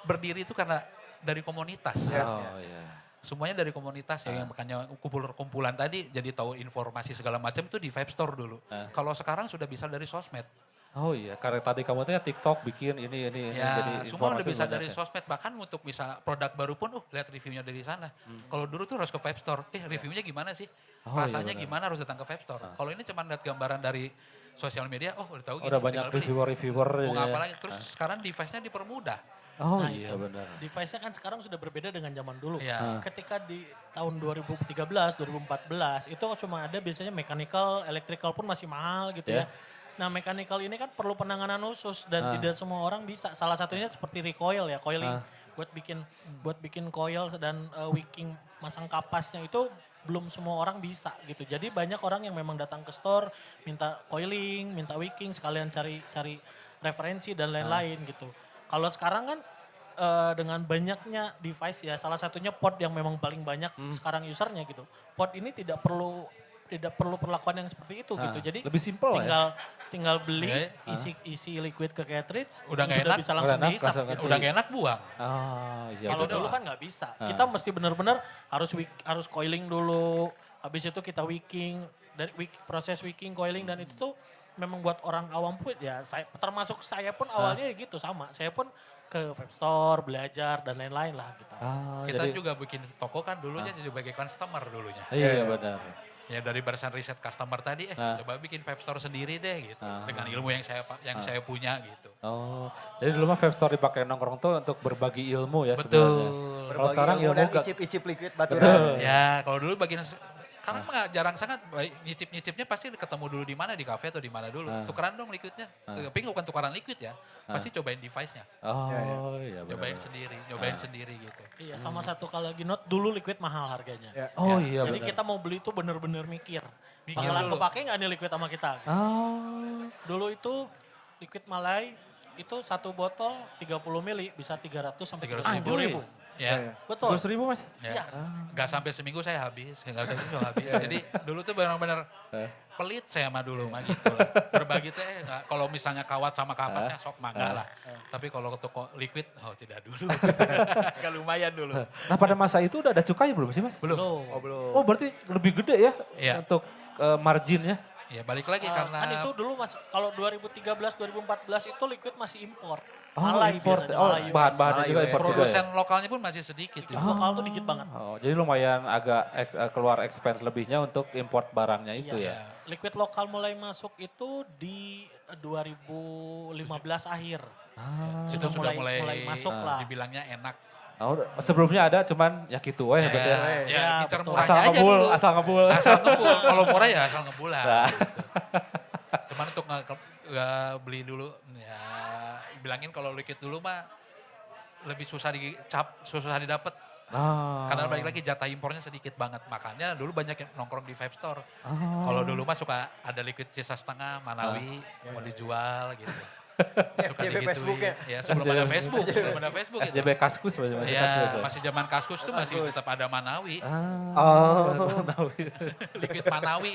berdiri itu karena dari komunitas. Oh iya. Semuanya dari komunitas ya, yang makanya kumpulan tadi jadi tahu informasi segala macam itu di vape store dulu. Kalau sekarang sudah bisa dari sosmed. Oh iya, karena tadi kamu tuh ya TikTok bikin ini jadi Ya, semua udah informasi bisa banyak dari ya. sosmed. Bahkan untuk bisa produk baru pun, lihat reviewnya dari sana. Kalau dulu tuh harus ke vape store. Reviewnya gimana sih? Oh, iya Rasanya benar. gimana harus datang ke vape store. Kalau ini cuma lihat gambaran dari sosial media, udah tahu gini. Udah banyak tinggal beli. reviewer-reviewer. Mau ya. ngapa lagi? Terus sekarang device-nya dipermudah. Oh Nah, iya itu. benar. Device-nya kan sekarang sudah berbeda dengan zaman dulu. Iya. Ketika di tahun 2013, 2014 itu cuma ada biasanya mechanical, electrical pun masih mahal gitu ya. Nah mechanical ini kan perlu penanganan khusus dan tidak semua orang bisa. Salah satunya seperti recoil ya, coiling. Buat bikin coil dan wicking masang kapasnya itu belum semua orang bisa gitu. Jadi banyak orang yang memang datang ke store minta coiling, minta wicking sekalian cari referensi dan lain-lain gitu. Kalau sekarang kan dengan banyaknya device ya, salah satunya pod yang memang paling banyak sekarang usernya gitu. Pod ini tidak perlu perlakuan yang seperti itu gitu. Jadi lebih simple tinggal beli, Oke. isi liquid ke cartridge, Udah nggak sudah enak, bisa langsung enak, dihisap. langsung Gitu. Udah gak enak buang. Oh iya. Kalau Itu dulu doang. kan nggak bisa. Kita mesti benar-benar harus coiling dulu. Habis itu kita wicking, dari proses wicking, coiling dan itu tuh memang buat orang awam pun ya termasuk saya pun awalnya ya gitu sama. Saya pun ke vape store, belajar dan lain-lain lah gitu. Kita jadi, juga bikin toko kan dulunya jadi sebagai customer dulunya. iya benar. Ya dari barisan riset customer tadi, coba bikin vape store sendiri deh gitu. Dengan ilmu yang saya punya gitu. Oh, jadi dulu mah vape store dipakai nongkrong tuh untuk berbagi ilmu ya Betul. sebenarnya. Kalau Berbagi sekarang ilmu ilmu dan gak, icip-icip liquid baturan. Ya kalau dulu bagian karena mah jarang sangat nyicip-nyicipnya pasti ketemu dulu di mana di kafe atau di mana dulu. Tukeran dong liquidnya. Tapi bukan tukeran liquid ya. Pasti cobain device-nya. oh iya benar. Nyobain sendiri gitu. Iya sama satu kalau lagi note dulu liquid mahal harganya. Ya. Oh iya Jadi benar. kita mau beli itu bener-bener mikir. Mikir Bakalan dulu. kepake nggak nih liquid sama kita? Oh, Dulu itu liquid Malai itu satu botol 30 mili bisa 300 sampai 300 350 ribu. Ya. Betul. 10.000 mas? Ya. Iya. Gak sampai seminggu saya habis, gak sampai seminggu habis. Jadi dulu tuh benar-benar pelit saya mah dulu mah gitu lah. Berbagi teh nggak, kalau misalnya kawat sama kapasnya sok mangga lah. Tapi kalau ke toko liquid, oh tidak dulu. Gak lumayan dulu. Nah pada masa itu udah ada cukai belum sih mas? Belum. Oh berarti lebih gede ya Iya. untuk marginnya? Ya balik lagi karena Kan itu dulu mas, kalau 2013, 2014 itu liquid masih impor. Oh Malai import, biasanya, oh Malai US. bahan-bahan juga Malai import juga ya? produsen lokalnya pun masih sedikit. Liquid Gitu. lokal tuh dikit banget. Oh, jadi lumayan agak keluar expense lebihnya untuk import barangnya itu Iya. ya? Liquid lokal mulai masuk itu di 2015 akhir. Itu sudah mulai masuk lah. dibilangnya enak. Oh, sebelumnya ada cuman ya gitu ya berarti ya. Ya, incer betul. murahnya Asal aja ngebul, dulu. asal ngebul. Asal ngebul. Kalau murah ya asal ngebul lah. Nah. Gitu. Cuman untuk beli dulu, ya bilangin kalau liquid dulu mah lebih susah dicap, susah didapat. Ah. Karena balik lagi jatah impornya sedikit banget. Makanya dulu banyak yang nongkrong di vape store. Oh. Kalau dulu mah suka ada liquid sisa setengah, Manawi, mau dijual gitu. Suka FJB digituin. Facebooknya. Ya sebelum ada Facebook, sebelum ada Facebook gitu. SJB Kaskus masih Ya, Kaskus ya. masih zaman Kaskus tuh masih tetap ada Manawi. Liquid Manawi.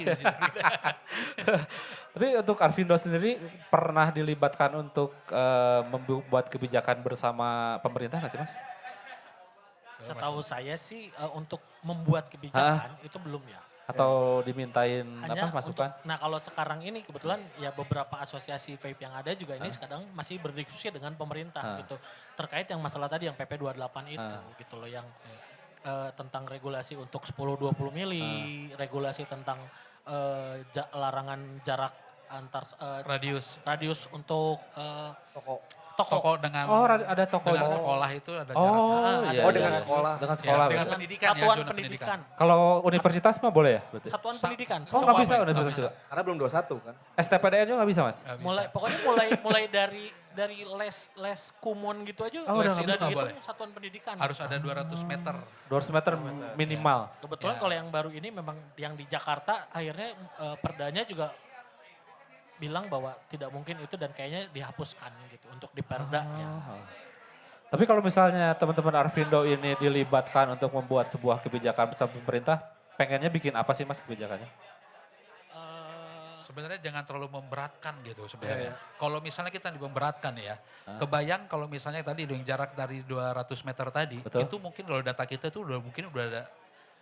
Tapi untuk Arvindo sendiri pernah dilibatkan untuk membuat kebijakan bersama pemerintah nggak sih mas? Setahu saya sih untuk membuat kebijakan itu belum ya. Atau dimintain Hanya masukan? nah kalau sekarang ini kebetulan ya beberapa asosiasi vape yang ada juga ini sekarang masih berdiskusi dengan pemerintah gitu. Terkait yang masalah tadi yang PP 28 itu gitu loh yang tentang regulasi untuk 10-20 mili, regulasi tentang larangan jarak antar radius untuk toko. Toko dengan Oh ada toko. dengan sekolah itu ada jarak. Oh iya. Oh, iya, dengan iya. sekolah. Dengan Ya, sekolah. dengan berarti. pendidikan ya, Satuan zona pendidikan. Kalau universitas mah boleh ya? Berarti? Satuan pendidikan. Oh nggak bisa Nggak universitas bisa. juga? Karena belum 21 kan. STPDN juga nggak bisa mas? Nggak bisa. Pokoknya mulai dari les kumon gitu aja Oh, udah udah nggak bisa. dihitung Boleh. satuan pendidikan. Harus ada 200 meter. 200 meter minimal. Kebetulan Ya. kalau yang baru ini memang yang di Jakarta akhirnya perdanya juga bilang bahwa tidak mungkin itu dan kayaknya dihapuskan gitu untuk di perda ya. Tapi kalau misalnya teman-teman Arvindo ini dilibatkan untuk membuat sebuah kebijakan bersama pemerintah, pengennya bikin apa sih mas kebijakannya? Sebenarnya jangan terlalu memberatkan gitu sebenarnya. Kalau misalnya kita memberatkan ya, kebayang kalau misalnya tadi yang jarak dari 200 meter tadi, Betul. itu mungkin kalau data kita itu udah ada,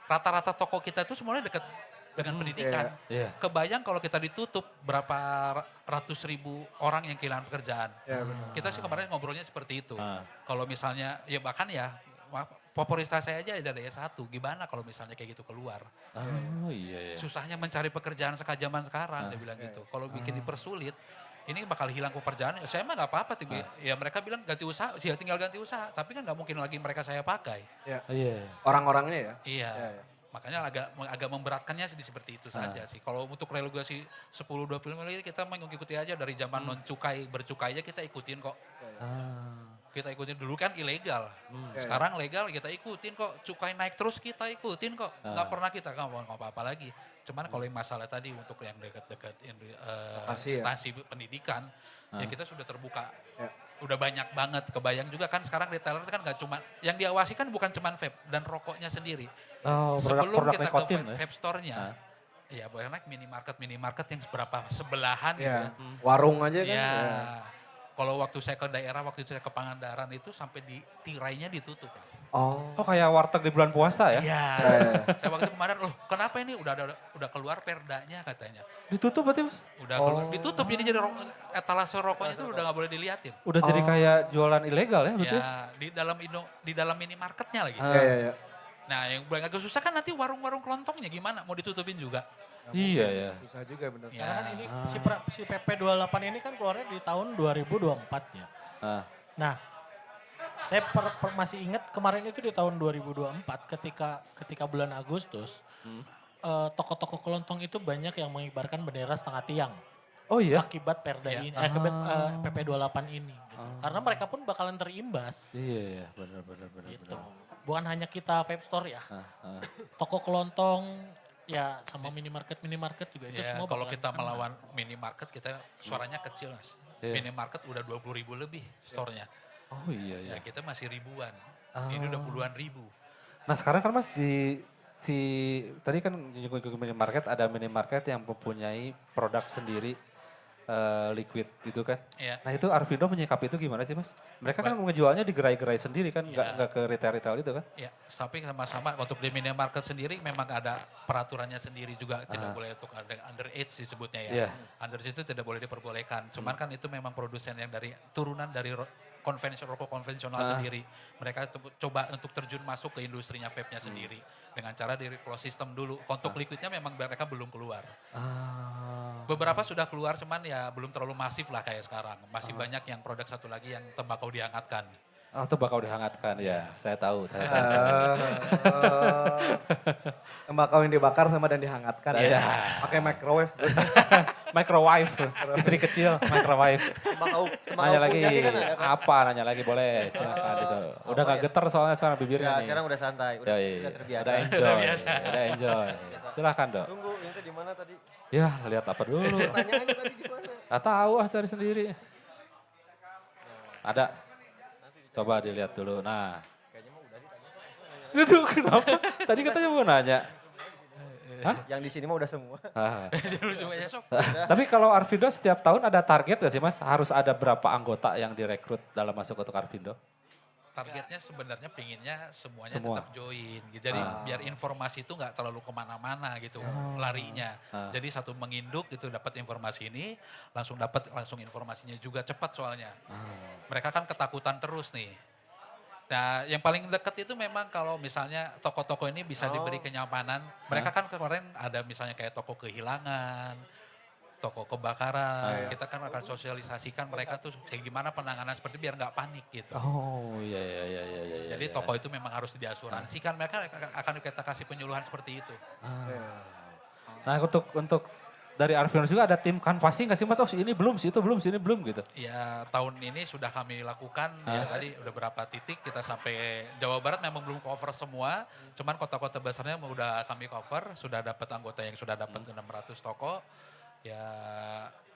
rata-rata toko kita itu semuanya dekat dengan pendidikan. Iya. Kebayang kalau kita ditutup berapa ratus ribu orang yang kehilangan pekerjaan. Kita sih kemarin ngobrolnya seperti itu. Kalau misalnya, ya bahkan ya, popularitas saya aja ada S1, gimana kalau misalnya kayak gitu keluar. Oh iya iya. Susahnya mencari pekerjaan zaman sekarang, saya bilang gitu. Kalau bikin dipersulit, ini bakal hilang pekerjaan. Saya mah nggak apa-apa, ya mereka bilang ganti usaha, ya tinggal ganti usaha. Tapi kan nggak mungkin lagi mereka saya pakai. Iya. Orang-orangnya ya. Iya. Makanya agak memberatkannya seperti itu saja sih. Kalau untuk regulasi 10-20 miliar kita mengikuti aja dari zaman non cukai bercukai aja kita ikutin kok. Kita ikutin dulu kan ilegal. Sekarang legal kita ikutin kok. Cukai naik terus kita ikutin kok. Nggak pernah kita nggak apa-apa lagi. Cuman kalau yang masalah tadi untuk yang dekat-dekat Lokasi ya. instansi pendidikan, ya kita sudah terbuka. Ya. Udah banyak banget. Kebayang juga kan sekarang retailer kan nggak cuma, yang diawasi kan bukan cuma vape dan rokoknya sendiri. Oh, Sebelum produk kita nikotin ke ya? vape store-nya, ya banyak minimarket yang seberapa sebelahan gitu Ya, ya. warung aja kan. Ya, Ya. kalau waktu saya ke daerah, waktu itu saya ke Pangandaran itu sampai di tirainya ditutup. Oh, Oh kayak warteg di bulan puasa ya? Iya. Saya waktu itu kemarin, loh kenapa ini udah keluar perdanya katanya. Ditutup berarti mas? Udah keluar, ditutup ini jadi etalase rokoknya itu udah nggak boleh diliatin. Udah jadi kayak jualan ilegal ya berarti? Ya, di dalam minimarketnya lagi. ya, ya, ya. Nah, yang agak susah kan nanti warung-warung kelontongnya gimana mau ditutupin juga. Iya ya. Susah juga bener. Ya. Karena kan ini si PP 28 ini kan keluarnya di tahun 2024 ya. Ah. Nah, saya masih ingat kemarin itu di tahun 2024 ketika bulan Agustus toko-toko kelontong itu banyak yang mengibarkan bendera setengah tiang Oh iya? akibat perda Iya. ini, akibat PP 28 ini. Gitu. Karena mereka pun bakalan terimbas. Iya ya, benar. Gitu. Bukan hanya kita vape store ya, toko kelontong ya sama minimarket juga itu Ya, semua kalau bakalan kita kena. melawan minimarket kita suaranya kecil mas. Iya. Minimarket udah 20.000 lebih store-nya. Oh iya ya. Ya kita masih ribuan. Ini udah puluhan ribu. Nah sekarang kan mas tadi kan di minimarket ada minimarket yang mempunyai produk sendiri liquid gitu kan. Iya. Nah itu Arvindo menyikapi itu gimana sih mas? Mereka kan mengejualnya di gerai-gerai sendiri kan, nggak ke retail-retail itu kan? Ya, tapi sama-sama untuk di minimarket sendiri memang ada peraturannya sendiri juga. Tidak boleh untuk ada underage disebutnya ya. Iya. Underage itu tidak boleh diperbolehkan. Cuman kan itu memang produsen yang dari turunan dari rokok konvensional sendiri. Mereka coba untuk terjun masuk ke industrinya vape-nya sendiri. Dengan cara di close system dulu. Untuk liquidnya memang mereka belum keluar. Beberapa sudah keluar cuman ya belum terlalu masif lah kayak sekarang. Masih banyak yang produk satu lagi yang tembakau dihangatkan. Oh itu bakal dihangatkan ya, saya tahu. Tembakau yang dibakar sama dan dihangatkan. Iya. Pakai microwave. Microwave, istri kecil, microwave. Tembakau Nanya lagi, punyanya kan ada kan? apa nanya lagi boleh, silakan itu. Udah gak geter soalnya sekarang bibirnya Ya, nih. sekarang udah santai, Ya, iya, udah terbiasa. Udah enjoy, udah enjoy. Silakan dok. Tunggu, ini di mana tadi? Ya lihat apa dulu. Pertanyaannya tadi di mana? Gak tahu cari sendiri. Ada. Coba dilihat dulu. Nah. Itu kenapa? Tadi katanya mau nanya. Hah? Yang di sini mah udah semua. Ah. Semuanya sok. Tapi kalau Arvindo setiap tahun ada target gak sih mas? Harus ada berapa anggota yang direkrut dalam masuk untuk Arvindo? Targetnya sebenarnya pinginnya semuanya Semua. tetap join. Gitu. Jadi biar informasi itu nggak terlalu kemana-mana gitu larinya. Jadi satu menginduk gitu dapat informasi ini, langsung informasinya juga cepat soalnya. Mereka kan ketakutan terus nih. Nah yang paling dekat itu memang kalau misalnya toko-toko ini bisa diberi kenyamanan. Mereka kan kemarin ada misalnya kayak toko kehilangan, toko kebakaran. Kita kan akan sosialisasikan mereka tuh kayak gimana penanganan seperti biar nggak panik gitu. Oh iya. Jadi toko itu memang harus diasuransikan. Mereka akan kita kasih penyuluhan seperti itu. Nah untuk dari Arvindo juga ada tim canvassing nggak sih mas? Oh ini belum, si itu belum, sini belum gitu. Ya tahun ini sudah kami lakukan. Ya tadi udah berapa titik kita sampai Jawa Barat memang belum cover semua. Cuman kota-kota besarnya udah kami cover. Sudah dapat anggota yang sudah dapat 600 toko. Ya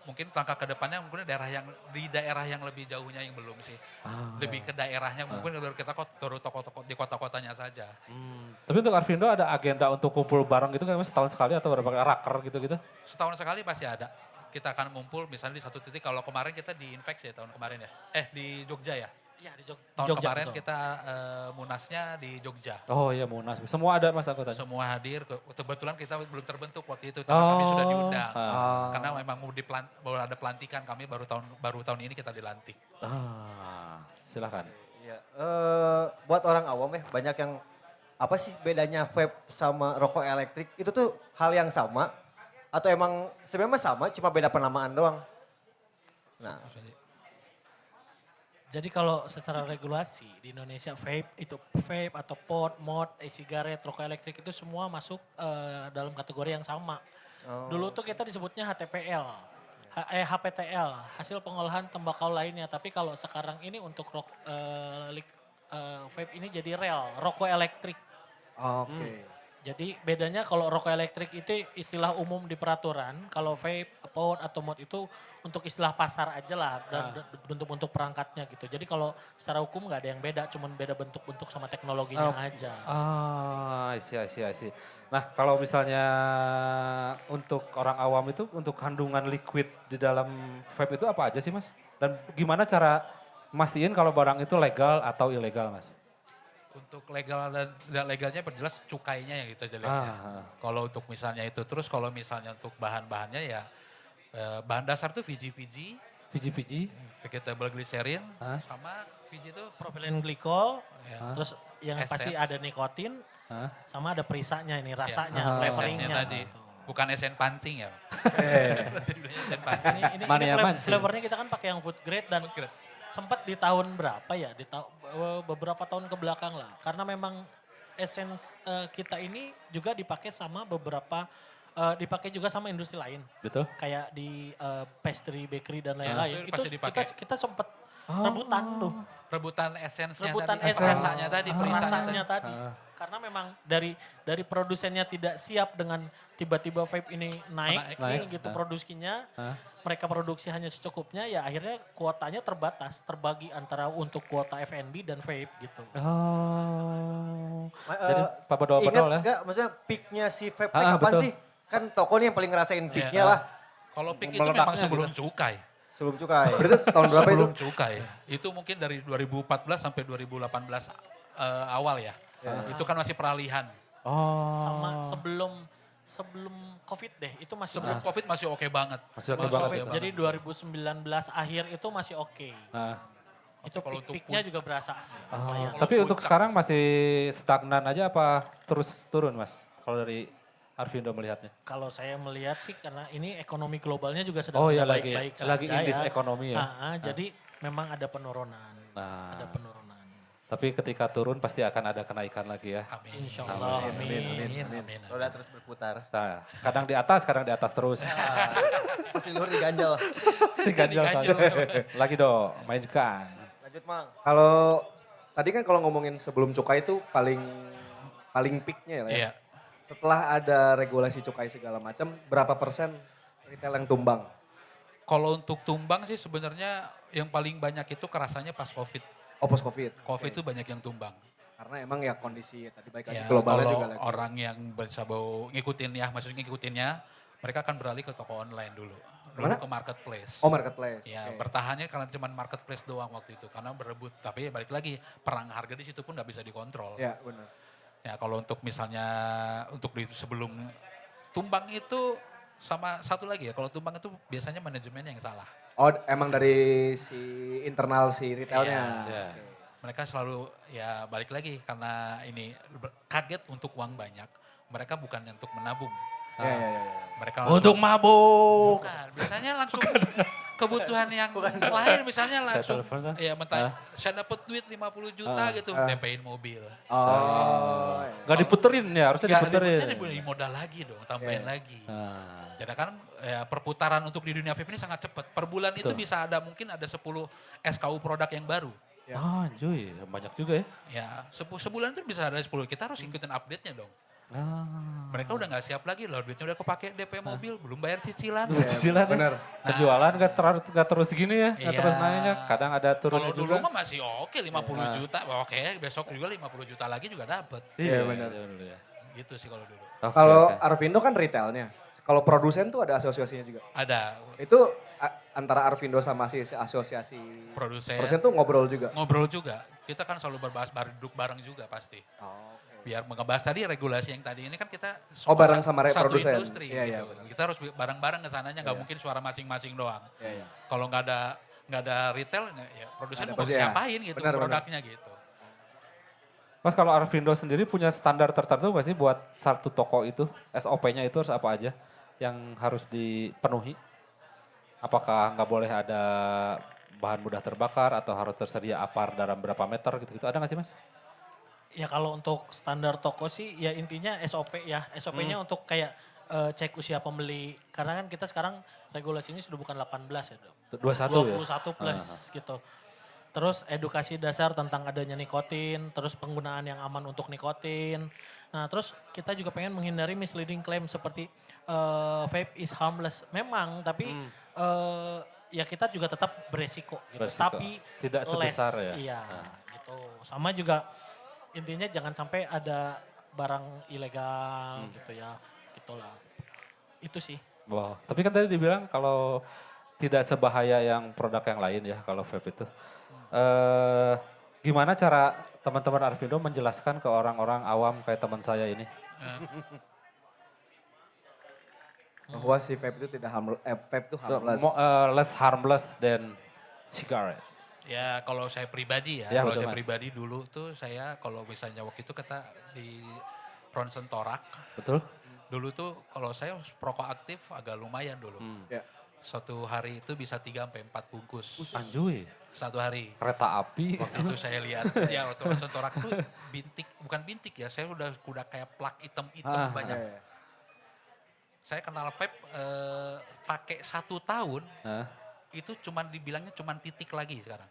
mungkin langkah ke depannya mungkin di daerah yang lebih jauhnya yang belum sih. Lebih ke daerahnya mungkin baru kita turun toko-toko di kota-kotanya saja. Tapi untuk Arvindo ada agenda untuk kumpul bareng gitu kan mas? Setahun sekali atau berapa kali raker gitu-gitu? Setahun sekali pasti ada. Kita akan ngumpul misalnya di satu titik. Kalau kemarin kita di Infex ya tahun kemarin ya. Di Jogja ya. Iya di Tahun Jogja, kemarin betul. kita munasnya di Jogja. Oh iya Munas, semua ada mas anggotanya? Semua hadir. Kebetulan kita belum terbentuk waktu itu. Tapi kami sudah diundang. Karena memang baru ada pelantikan kami baru tahun ini kita dilantik. Silakan. Iya. Buat orang awam ya banyak yang apa sih bedanya vape sama rokok elektrik? Itu tuh hal yang sama atau emang sebenarnya sama cuma beda penamaan doang? Nah, Jadi kalau secara regulasi di Indonesia vape atau pod, mod, e-cigarette, rokok elektrik itu semua masuk dalam kategori yang sama. Dulu tuh kita disebutnya HTPL. HPTL, hasil pengolahan tembakau lainnya. Tapi kalau sekarang ini untuk vape ini jadi rokok elektrik. Oke. Jadi bedanya kalau rokok elektrik itu istilah umum di peraturan, kalau vape, pod atau mod itu untuk istilah pasar aja lah dan bentuk-bentuk perangkatnya gitu. Jadi kalau secara hukum nggak ada yang beda, cuman beda bentuk-bentuk sama teknologinya aja. I see. Nah kalau misalnya untuk orang awam itu untuk kandungan liquid di dalam vape itu apa aja sih mas? Dan gimana cara mastiin kalau barang itu legal atau ilegal mas? Untuk legal dan tidak legalnya perjelas cukainya yang itu aja lihatnya. Kalau untuk misalnya itu, terus kalau misalnya untuk bahan-bahannya ya bahan dasar tuh VG, PG? vegetable glycerin, sama VG itu Propylene glycol, ya, terus yang Essence. pasti ada nikotin, sama ada perisanya ini, rasanya, esensnya flavoringnya. tadi. Bukan esen pancing ya. Esen pancing. Mania mancing. Flavornya kita kan pakai yang food grade dan Food grade. sempat di tahun berapa ya, beberapa tahun ke belakang lah. Karena memang essence kita ini juga dipakai sama beberapa, dipakai juga sama industri lain. Betul. Kayak di pastry, bakery dan lain-lain. Itu pasti dipakai. Kita sempat rebutan tuh. Rebutan esensnya Rebutan tadi. essence. Rasanya tadi, perisanya Rasanya tadi. Karena memang dari produsennya tidak siap dengan tiba-tiba vape ini naik Naik. gitu produksinya. Mereka produksi hanya secukupnya ya akhirnya kuotanya terbatas, terbagi antara untuk kuota FNB dan vape gitu. Jadi padol Ingat ya? nggak maksudnya peaknya si vape Ah, kapan betul. sih? Kan toko nih yang paling ngerasain peaknya lah. Kalau peak itu Meledaknya memang sebelum gitu. cukai. Sebelum cukai. Berarti tahun berapa itu? Sebelum cukai. Itu mungkin dari 2014 sampai 2018 awal ya. Itu kan masih peralihan. Sama sebelum Covid deh, itu masih Sebelum Covid masih oke banget. Masih oke banget ya. Jadi 2019 akhir itu masih oke. Itu kalau untuk peaknya juga berasa sih. Lumayan. Tapi untuk sekarang masih stagnan aja apa terus turun mas? Kalau dari Arvindo melihatnya. Kalau saya melihat sih karena ini ekonomi globalnya juga sedang Oh iya tidak lagi, baik-baik lagi saja indis ya. ekonomi ya. Jadi memang ada penurunan. Ada penurunan. Tapi ketika turun pasti akan ada kenaikan lagi ya. Amin. Insya Allah, amin. Amin. Roda terus berputar. Nah, kadang di atas terus. Pasti luhur diganjal. Diganjal saja. Lagi dong, mainkan. Lanjut Mang. Kalau tadi kan kalau ngomongin sebelum cukai itu paling peaknya ya. Iya. Setelah ada regulasi cukai segala macam, berapa persen retail yang tumbang? Kalau untuk tumbang sih sebenarnya yang paling banyak itu kerasanya pas Covid. Oh post Covid. Covid itu banyak yang tumbang. Karena emang ya kondisi tadi baik lagi Ya, globalnya kalau juga lagi. orang yang bisa bau ngikutin ya, maksudnya ngikutinnya, mereka akan beralih ke toko online dulu. Mana? Ke marketplace. Oh marketplace. Ya, Oke. bertahannya karena cuma marketplace doang waktu itu. Karena berebut. Tapi ya balik lagi, perang harga di situ pun nggak bisa dikontrol. Ya benar. Ya kalau untuk misalnya, untuk di sebelum tumbang itu, sama satu lagi ya, kalau tumbang itu biasanya manajemennya yang salah. Oh emang dari si internal si retailnya. Iya. Mereka selalu ya balik lagi karena ini kaget untuk uang banyak. Mereka bukan untuk menabung. Ya, ya, ya. Mereka Untuk mabuk. bukan. Biasanya langsung kebutuhan yang lain misalnya langsung. telepon, Ya mentah, saya dapat duit 50 juta gitu, DP-in mobil. Oh. Ya. Gak diputerin ya, harusnya Ya, diputerin. diberi modal lagi dong, tambahin lagi. Nah, Jadi kan ya, perputaran untuk di dunia vape ini sangat cepat. Per bulan itu bisa ada mungkin ada 10 SKU produk yang baru. Cuy, banyak juga ya. Ya, sebulan itu bisa ada 10. Kita harus ikutin update-nya dong. Mereka udah nggak siap lagi loh, duitnya udah kepake DP mobil, belum bayar cicilan. Cicilan ya. bener. Penjualan gak terus gini ya, gak Iya. terus naiknya. Kadang ada turunnya Kalau dulu juga. mah masih oke 50 juta, oke besok juga 50 juta lagi juga dapat. Iya, benar. Ya. Gitu sih kalau dulu. Oke, Kalau oke. Arvindo kan retailnya. Kalau produsen tuh ada asosiasinya juga. Ada Itu antara Arvindo sama si asosiasi produsen, tuh ngobrol juga. ngobrol juga. Kita kan selalu berbahas duduk bareng juga pasti. Oh, Biar ngebahas tadi regulasi yang tadi ini kan kita Oh, bareng satu- sama satu produsen. industri Iya, iya, gitu. benar. Kita harus bareng-bareng ke sananya, nggak mungkin suara masing-masing doang. Iya, iya. Kalau nggak ada retail, ya produsen Ada mau pasti, ya. siapain gitu Benar, benar. produknya gitu. Mas kalau Arvindo sendiri punya standar tertentu nggak sih buat satu toko itu? SOP-nya itu harus apa aja yang harus dipenuhi? Apakah nggak boleh ada bahan mudah terbakar atau harus tersedia apar dalam berapa meter gitu-gitu? Ada nggak sih mas? Ya kalau untuk standar toko sih ya intinya SOP ya. SOP-nya untuk kayak cek usia pembeli. Karena kan kita sekarang regulasinya sudah bukan 18 ya. 21 ya? 21 plus gitu. Terus edukasi dasar tentang adanya nikotin, terus penggunaan yang aman untuk nikotin. Nah terus kita juga pengen menghindari misleading claim seperti vape is harmless. Memang tapi ya kita juga tetap beresiko gitu. Beresiko. Tapi Tidak sebesar ya? Iya gitu. Sama juga intinya jangan sampai ada barang ilegal gitu ya. Gitulah. Itu sih. Wow, tapi kan tadi dibilang kalau tidak sebahaya yang produk yang lain ya kalau vape itu. Gimana cara teman-teman Arvindo menjelaskan ke orang-orang awam kayak teman saya ini? Bahwa si vape itu tidak vape itu harmless. Less harmless than cigarette. Ya kalau saya pribadi Ya, kalau betul, saya Mas. pribadi dulu tuh saya kalau misalnya waktu itu kita di ronsen torak, Betul? dulu tuh kalau saya perokok aktif agak lumayan dulu. Ya. Satu hari itu bisa 3-4 bungkus. Anjuy, Satu hari. kereta api. Waktu itu saya lihat, ya waktu ronsen torak itu bintik, bukan bintik ya, saya udah kayak plak hitam-hitam banyak. Ya, ya. Saya kenal vape pakai 1 tahun, Hah? itu cuman dibilangnya cuman titik lagi sekarang.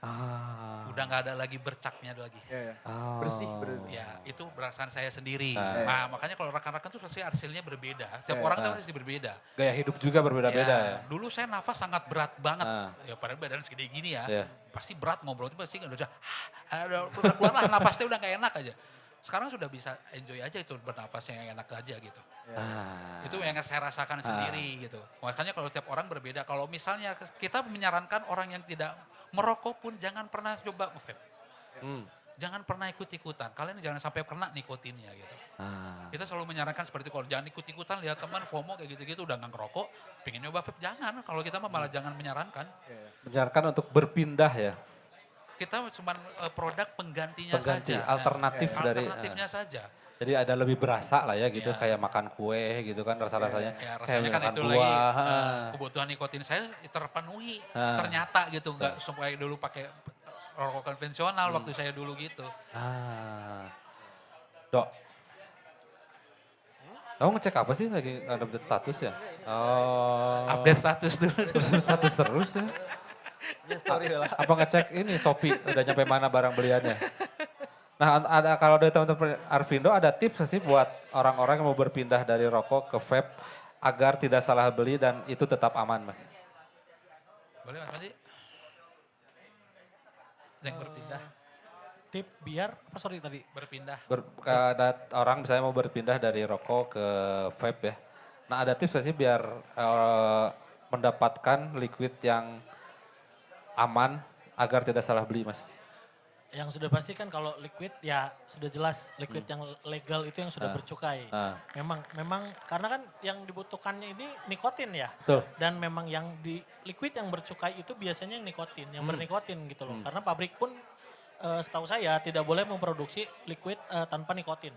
Ah. Udah nggak ada lagi bercaknya lagi. Ya, ya. Oh. Bersih berarti. Ya itu perasaan saya sendiri. Ah. Nah makanya kalau rekan-rekan tuh pasti hasilnya berbeda. Setiap orang tuh pasti berbeda. Gaya hidup juga berbeda-beda ya. Dulu saya nafas sangat berat banget. Ah. Ya padahal badan segede gini ya. Iya. Pasti berat ngobrol itu pasti udah keluar lah napasnya udah gak enak aja. Sekarang sudah bisa enjoy aja itu bernapasnya yang enak aja gitu. Ah. Itu yang saya rasakan sendiri gitu. Makanya kalau setiap orang berbeda. Kalau misalnya kita menyarankan orang yang tidak merokok pun jangan pernah coba vape. Jangan pernah ikut-ikutan. Kalian jangan sampai kena nikotinnya gitu. Ah. Kita selalu menyarankan seperti itu. Kalau jangan ikut-ikutan lihat teman FOMO kayak gitu-gitu udah nggak ngerokok. Pengen nyoba vape jangan. Kalau kita mah malah jangan menyarankan. Menyarankan untuk berpindah ya. Kita cuma produk penggantinya Pengganti, saja. alternatif dari. Alternatifnya saja. Jadi ada lebih berasa lah ya gitu, Iya. kayak makan kue gitu kan rasa-rasanya. Ya Kayak rasanya kan makan itu lagi buah. kebutuhan nikotin saya terpenuhi Ah. ternyata gitu nggak supaya dulu pakai rokok konvensional waktu saya dulu gitu. Ah. Dok. Kamu ngecek apa sih lagi update status ya? Oh. Update status dulu. Terus status terus ya? Ya story lah. Apa ngecek ini Shopee udah nyampe mana barang beliannya? Nah ada kalau dari teman-teman Arvindo ada tips nggak sih buat orang-orang yang mau berpindah dari rokok ke vape agar tidak salah beli dan itu tetap aman mas? Boleh Mas Panji? Yang berpindah, Tip biar, apa sorry tadi? berpindah. Ada orang misalnya mau berpindah dari rokok ke vape ya. Nah ada tips nggak sih biar mendapatkan liquid yang aman agar tidak salah beli mas? Yang sudah pasti kan kalau liquid ya sudah jelas liquid yang legal itu yang sudah bercukai. Memang karena kan yang dibutuhkannya ini nikotin ya. Betul. Dan memang yang di liquid yang bercukai itu biasanya yang nikotin, yang bernikotin gitu loh. Karena pabrik pun setahu saya tidak boleh memproduksi liquid tanpa nikotin.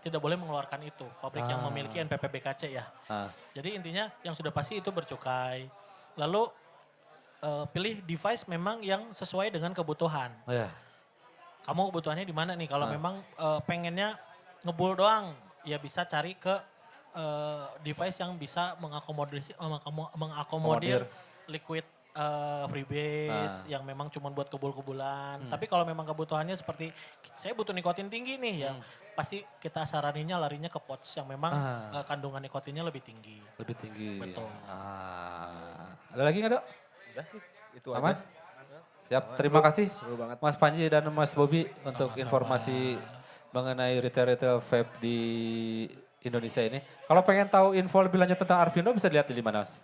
Tidak boleh mengeluarkan itu. Pabrik yang memiliki NPPBKC ya. Jadi intinya yang sudah pasti itu bercukai. Lalu pilih device memang yang sesuai dengan kebutuhan. Oh ya. Kamu kebutuhannya di mana nih? Kalau memang pengennya ngebul doang, ya bisa cari ke device yang bisa mengakomodir liquid freebase yang memang cuma buat kebul-kebulan. Tapi kalau memang kebutuhannya seperti saya butuh nikotin tinggi nih ya, pasti kita saraninnya larinya ke pouch yang memang kandungan nikotinnya lebih tinggi. Lebih tinggi. Betul. Ada lagi nggak dok? Udah sih, itu Aman? aja. Siap, terima kasih Seru banget. Mas Panji dan Mas Bobi untuk informasi mengenai retail-retail vape di Indonesia ini. Kalau pengen tahu info lebih lanjut tentang Arvindo bisa dilihat di mana Mas?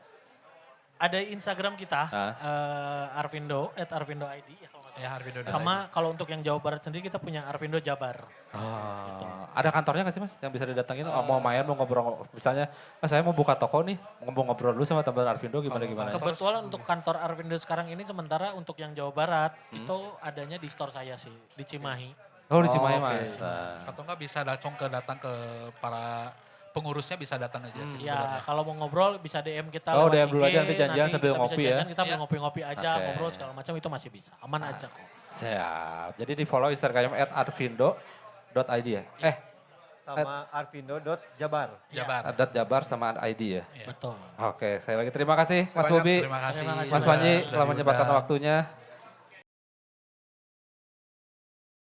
Ada Instagram kita, Arvindo, @arvindo_id ya kalau nggak salah. Ya Arvindo. Sama kalau untuk yang Jawa Barat sendiri kita punya Arvindo Jabar. Ada kantornya nggak sih Mas yang bisa didatangin? Mau main, mau ngobrol, misalnya saya mau buka toko nih, mau ngobrol dulu sama teman Arvindo gimana-gimana. Kebetulan untuk kantor Arvindo sekarang ini sementara untuk yang Jawa Barat itu adanya di store saya sih, di Cimahi. Oh di Cimahi oke. Mas. Atau enggak bisa datang ke para pengurusnya bisa datang aja sih Ya sebenarnya. kalau mau ngobrol bisa DM kita Oh, lewat DM dulu IG, aja, nanti janjian sambil kita bisa ngopi ya. janjian, Kita Iya. ngopi-ngopi aja, Oke. ngobrol segala macam itu masih bisa. Aman aja kok. Siap. Jadi di follow Instagramnya @arvindo.id ya? sama arvindo.jabar. Jabar. Adat Jabar sama ID ya. Betul. Oke, saya lagi terima kasih Mas Bobi, Terima kasih. Mas Panji telah menyempatkan waktunya.